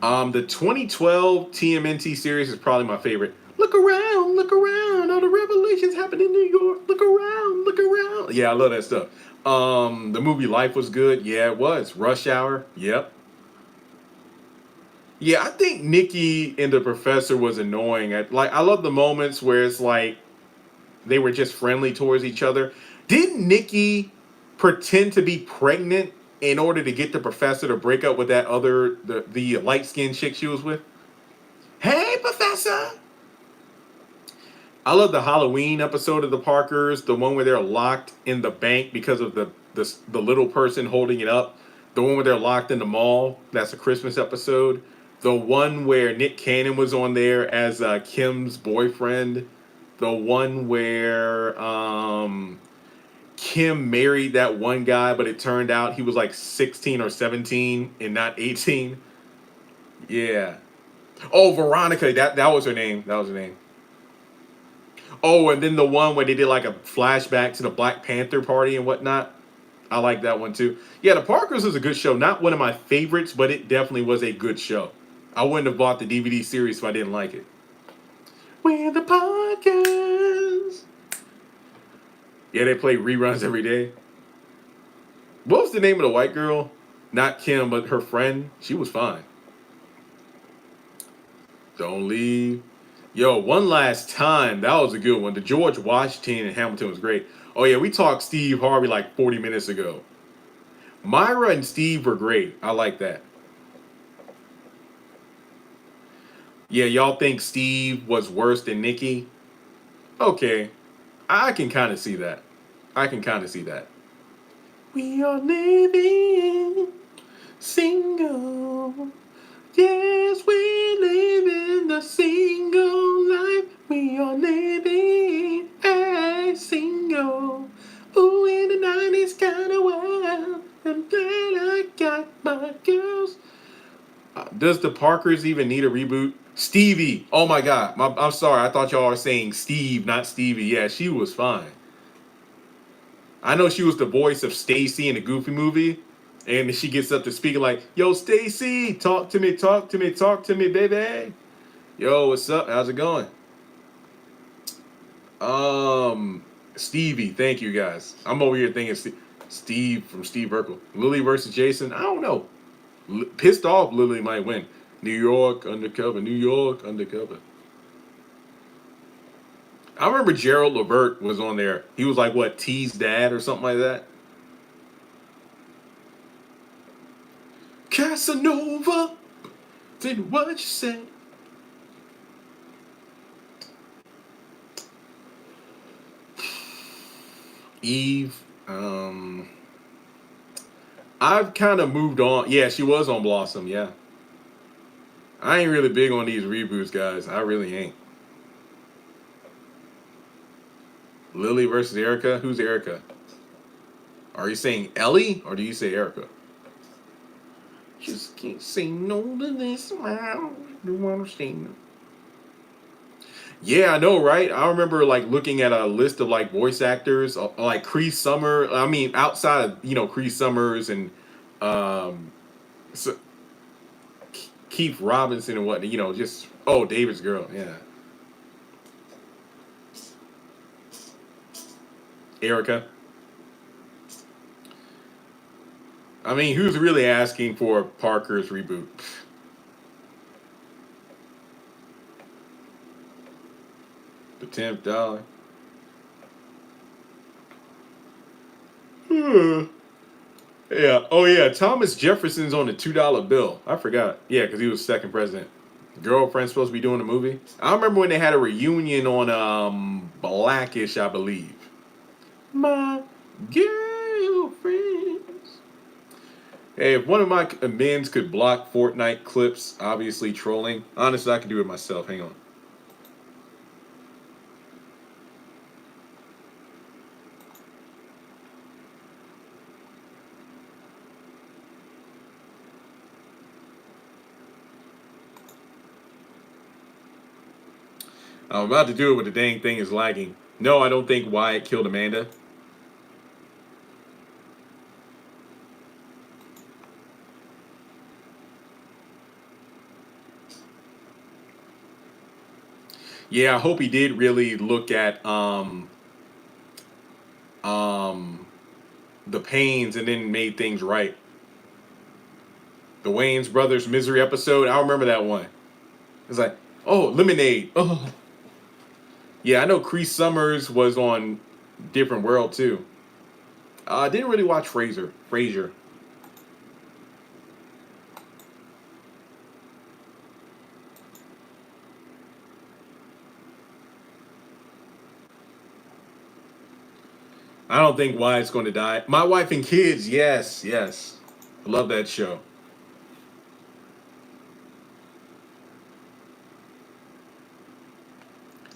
The 2012 TMNT series is probably my favorite. Look around, all the revelations happen in New York. Look around. Yeah, I love that stuff. The movie Life was good. Yeah, it was. Rush Hour. Yep. Yeah, I think Nikki and the Professor was annoying. I love the moments where it's like they were just friendly towards each other. Didn't Nikki pretend to be pregnant in order to get the Professor to break up with that other the light skinned chick she was with? Hey, Professor. I love the Halloween episode of the Parkers, the one where they're locked in the bank because of the little person holding it up. The one where they're locked in the mall. That's a Christmas episode. The one where Nick Cannon was on there as Kim's boyfriend. The one where Kim married that one guy, but it turned out he was like 16 or 17 and not 18. Yeah. Oh, Veronica. That was her name. That was her name. Oh, and then the one where they did like a flashback to the Black Panther party and whatnot. I like that one too. Yeah, The Parkers is a good show. Not one of my favorites, but it definitely was a good show. I wouldn't have bought the DVD series if I didn't like it. We're the Parkers. Yeah, they play reruns every day. What was the name of the white girl? Not Kim, but her friend. She was fine. Don't leave. Yo, one last time. That was a good one. The George Washington and Hamilton was great. Oh yeah, we talked Steve Harvey like 40 minutes ago. Myra and Steve were great. I like that. Yeah, y'all think Steve was worse than Nikki? Okay. I can kind of see that. I can kind of see that. We are living single. Yes, we live in the single life. We are living a single. Ooh, in the 90s kind of wild. I'm glad I got my girls. Does the Parkers even need a reboot? Stevie. Oh my God. I'm sorry. I thought y'all were saying Steve, not Stevie. Yeah, she was fine. I know she was the voice of Stacy in the Goofy movie. And she gets up to speaking like, yo, Stacy, talk to me, baby. Yo, what's up? How's it going? Stevie, thank you guys. I'm over here thinking Steve from Steve Urkel. Lily versus Jason. I don't know. Pissed off, Lily might win. New York undercover. New York undercover. I remember Gerald Levert was on there. He was like what T's dad or something like that. Casanova, did what you say. Eve. I've kind of moved on. Yeah, she was on Blossom. Yeah, I ain't really big on these reboots, guys. I really ain't. Lily versus Erica. Who's Erica? Are you saying Ellie or do you say Erica? Just can't say no to this. You understand? Yeah, I know, right? I remember like looking at a list of like voice actors, like Cree Summer. I mean, outside of Cree Summers and um, so Keith Robinson and whatnot. Just David's girl. Yeah. Erica. I mean, who's really asking for Parker's reboot? The $10th. Yeah. Oh yeah. Thomas Jefferson's on the $2 bill. I forgot. Yeah, because he was second president. Girlfriend's supposed to be doing a movie. I remember when they had a reunion on Blackish, I believe. My girlfriends. Hey, if one of my men's could block Fortnite clips, obviously trolling. Honestly, I could do it myself. Hang on. I'm about to do it, but the dang thing is lagging. No, I don't think Wyatt killed Amanda. Yeah, I hope he did really look at the pains and then made things right. The Wayans Brothers Misery episode, I remember that one. It's like, oh, Lemonade. Oh. Yeah, I know Cree Summers was on Different World too. I didn't really watch Frasier. I don't think Wyatt's going to die. My Wife and Kids, yes, yes. I love that show.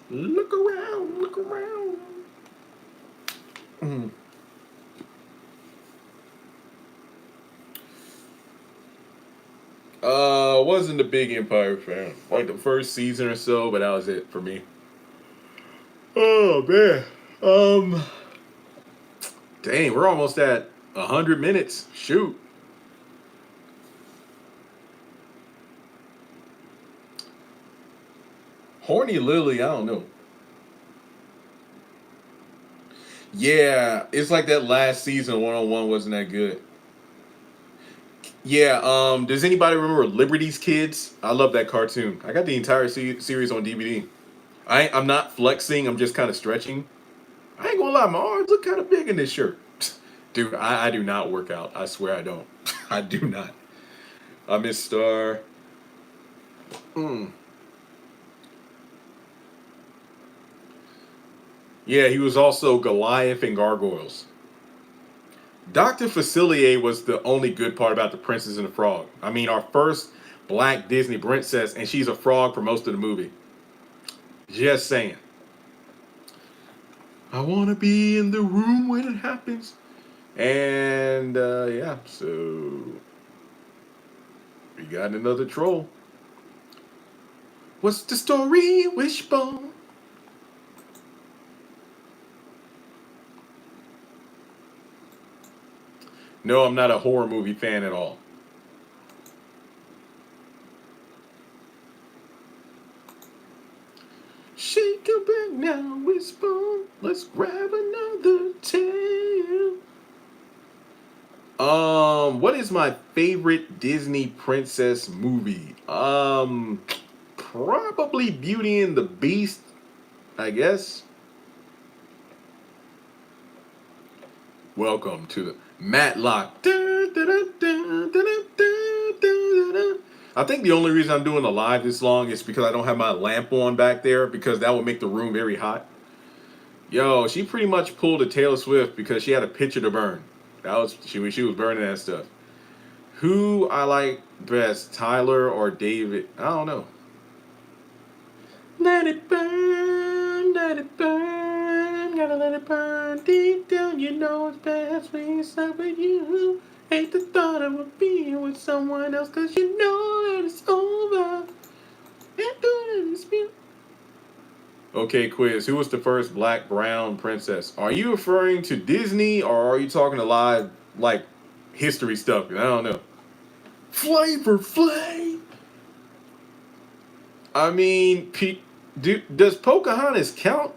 Look around, look around. Mm. Wasn't a big Empire fan. Like the first season or so, but that was it for me. Oh man. Dang, we're almost at 100 minutes. Shoot. Horny Lily, I don't know. Yeah, it's like that last season 101 wasn't that good. Yeah, does anybody remember Liberty's Kids? I love that cartoon. I got the entire series on DVD. I'm not flexing, I'm just kind of stretching. I ain't gonna lie, my arms look kind of big in this shirt. Dude, I do not work out. I swear I don't. I do not. I miss Star. Mm. Yeah, he was also Goliath in Gargoyles. Dr. Facilier was the only good part about The Princess and the Frog. I mean, our first black Disney princess, and she's a frog for most of the movie. Just saying. I want to be in the room when it happens. And, yeah, so we got another troll. What's the story, Wishbone? No, I'm not a horror movie fan at all. Shake your back now, Wishbone. Let's grab another tail. What is my favorite Disney princess movie? Probably Beauty and the Beast, I guess. Welcome to the Matlock. I think the only reason I'm doing the live this long is because I don't have my lamp on back there because that would make the room very hot. Yo, she pretty much pulled a Taylor Swift because she had a picture to burn. That was she was burning that stuff. Who I like best, Tyler or David? I don't know. Let it burn, gotta let it burn deep down. You know it's best when it's up with you. Hate the thought of being with someone else, cause you know that it's over. Okay, quiz. Who was the first black brown princess? Are you referring to Disney or are you talking to live, like, history stuff? I don't know. Flavor Flav. I mean, does Pocahontas count?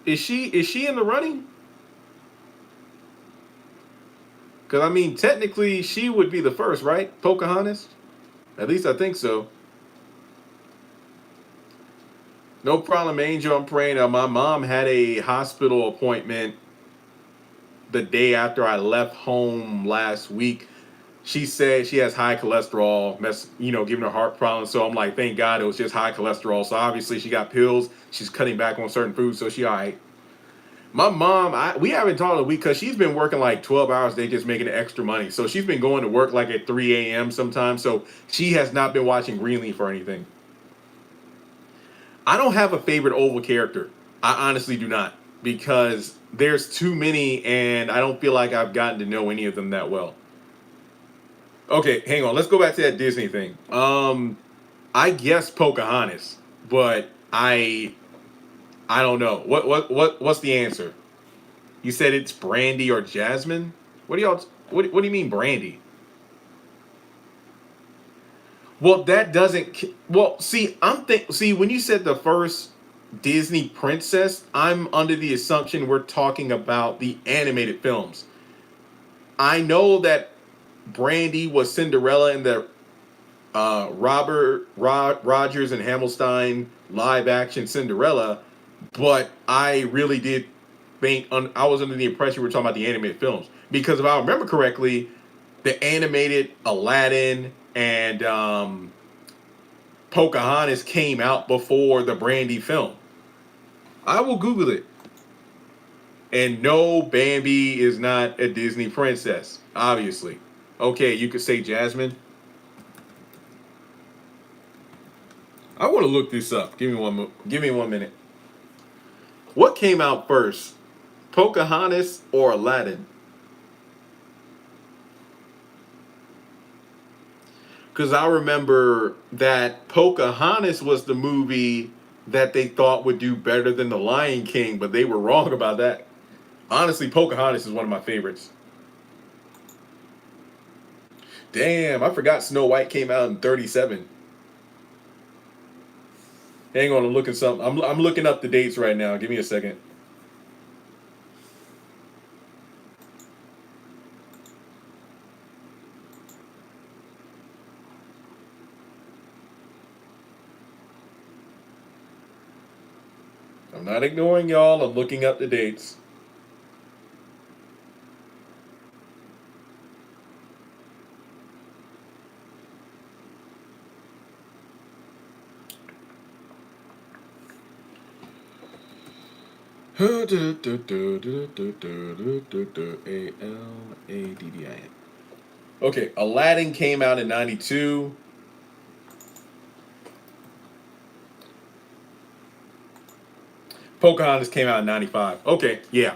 Is she in the running? Because, I mean, technically, she would be the first, right? Pocahontas? At least I think so. No problem, Angel. I'm praying. My mom had a hospital appointment the day after I left home last week. She said she has high cholesterol, giving her heart problems. So I'm like, thank God it was just high cholesterol. So obviously she got pills. She's cutting back on certain foods, so she all right. My mom, we haven't talked a week because she's been working like 12 hours a day just making extra money. So she's been going to work like at 3 a.m. sometimes. So she has not been watching Greenleaf or anything. I don't have a favorite oval character. I honestly do not, because there's too many and I don't feel like I've gotten to know any of them that well. Okay, hang on. Let's go back to that Disney thing. I guess Pocahontas, but I don't know. What's the answer? You said it's Brandy or Jasmine? What do you mean Brandy? Well, that doesn't. Well, see, see when you said the first Disney princess, I'm under the assumption we're talking about the animated films. I know that Brandy was Cinderella in the Rogers and Hammerstein live action Cinderella, but I really did think I was under the impression we were talking about the animated films, because if I remember correctly, the animated Aladdin and Pocahontas came out before the Brandy film. I will Google it. And no, Bambi is not a Disney princess, obviously. Okay, you could say Jasmine. I want to look this up. Give me 1 minute. What came out first, Pocahontas or Aladdin? Because I remember that Pocahontas was the movie that they thought would do better than The Lion King, but they were wrong about that. Honestly, Pocahontas is one of my favorites. Damn, I forgot Snow White came out in 37. Hang on, I'm looking something. I'm looking up the dates right now. Give me a second. I'm not ignoring y'all. I'm looking up the dates. Aladdin. Okay, Aladdin came out in 92. Pocahontas came out in 95. Okay, yeah.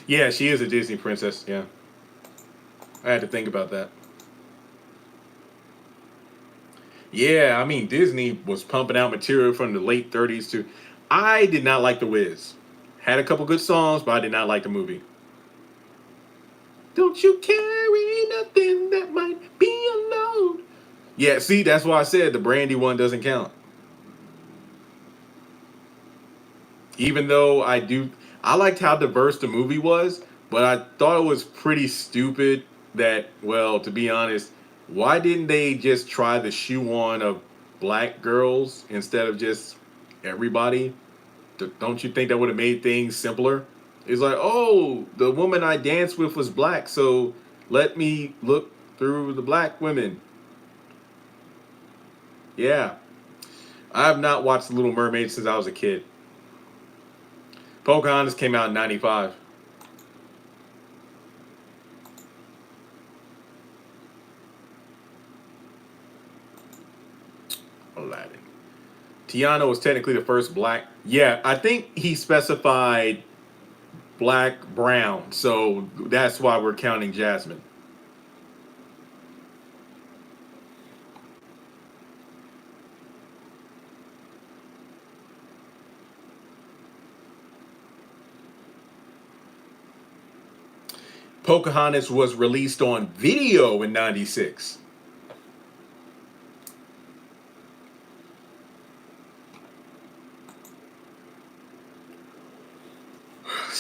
Yeah, she is a Disney princess. Yeah. I had to think about that. Yeah, I mean, Disney was pumping out material from the late 30s to. I did not like The Wiz. Had a couple good songs, but I did not like the movie. Don't you carry nothing that might be alone. Yeah, see, that's why I said the Brandy one doesn't count. Even though I liked how diverse the movie was, but I thought it was pretty stupid that, well, to be honest, why didn't they just try the shoe on of black girls instead of just everybody? Don't you think that would have made things simpler? It's like, oh, the woman I danced with was black, so let me look through the black women. Yeah. I have not watched The Little Mermaid since I was a kid. Pocahontas came out in 95. Aladdin. Tiana was technically the first black. Yeah, I think he specified black, brown. So that's why we're counting Jasmine. Pocahontas was released on video in 96.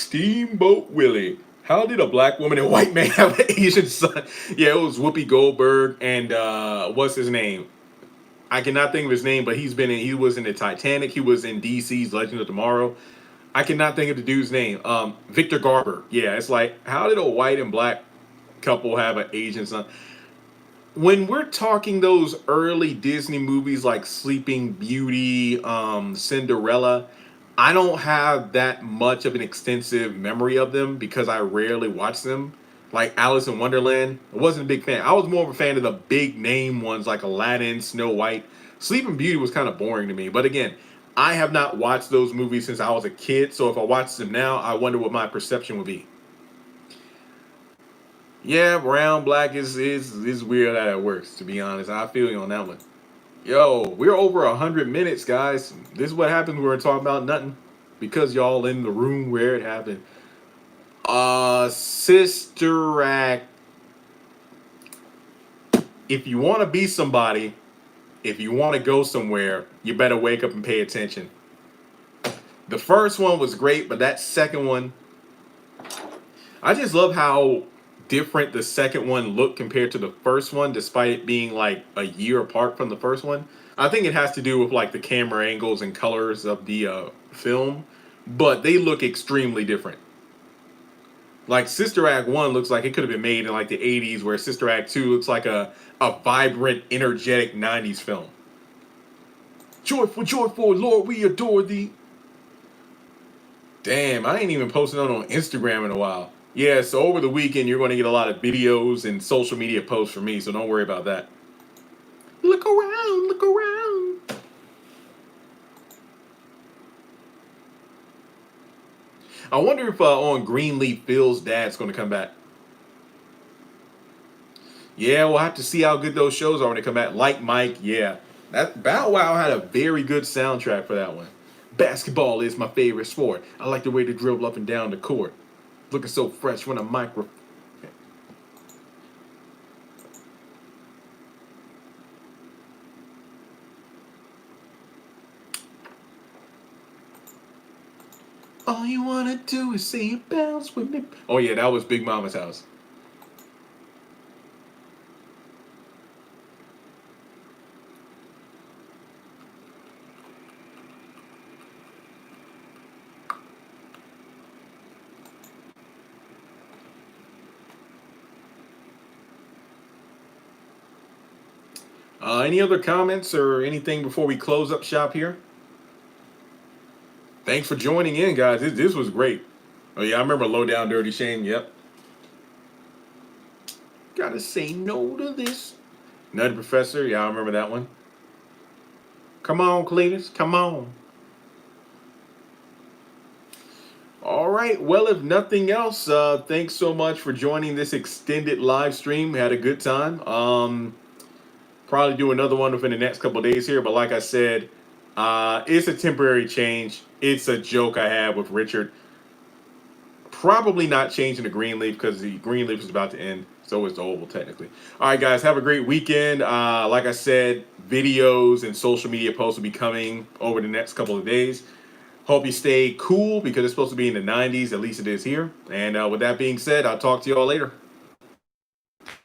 Steamboat Willie. How did a black woman and white man have an Asian son? Yeah, it was Whoopi Goldberg and what's his name? I cannot think of his name, but he was in the Titanic. He was in DC's Legend of Tomorrow. I cannot think of the dude's name. Victor Garber. Yeah, it's like, how did a white and black couple have an Asian son? When we're talking those early Disney movies like Sleeping Beauty, Cinderella, I don't have that much of an extensive memory of them because I rarely watch them. Like Alice in Wonderland, I wasn't a big fan. I was more of a fan of the big name ones like Aladdin, Snow White. Sleeping Beauty was kind of boring to me. But again, I have not watched those movies since I was a kid. So if I watch them now, I wonder what my perception would be. Yeah, brown, black is weird how that works, to be honest. I feel you on that one. Yo, we're over 100 minutes, guys. This is what happens when we're talking about nothing. Because y'all in the room where it happened. Sister Act. If you want to be somebody, if you want to go somewhere, you better wake up and pay attention. The first one was great, but that second one, I just love how different the second one looked compared to the first one, despite it being like a year apart from the first one. I think it has to do with like the camera angles and colors of the film, but they look extremely different. Like Sister Act 1 looks like it could have been made in like the 80s, where Sister Act 2 looks like a vibrant, energetic 90s film. Joyful, Lord, we adore thee. Damn, I ain't even posted on Instagram in a while. Yeah, so over the weekend, you're going to get a lot of videos and social media posts from me, so don't worry about that. Look around, look around. I wonder if on Greenleaf, Phil's dad's going to come back. Yeah, we'll have to see how good those shows are when they come back. Like Mike, yeah. That Bow Wow had a very good soundtrack for that one. Basketball is my favorite sport. I like the way they dribble up and down the court. Looking so fresh when a micro. All you wanna do is see you bounce with me. Oh yeah, that was Big Mama's house. Any other comments or anything before we close up shop here? Thanks for joining in, guys. This was great. Oh yeah, I remember Low Down Dirty Shame. Yep. Gotta say no to this. Nutty Professor. Yeah, I remember that one. Come on, Cletus. Come on. All right. Well, if nothing else, thanks so much for joining this extended live stream. We had a good time. Probably do another one within the next couple of days here. But like I said, it's a temporary change. It's a joke I had with Richard. Probably not changing the Greenleaf because the Greenleaf is about to end. So is the Oval, technically. All right, guys. Have a great weekend. Like I said, videos and social media posts will be coming over the next couple of days. Hope you stay cool because it's supposed to be in the 90s. At least it is here. And with that being said, I'll talk to you all later.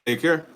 Take care.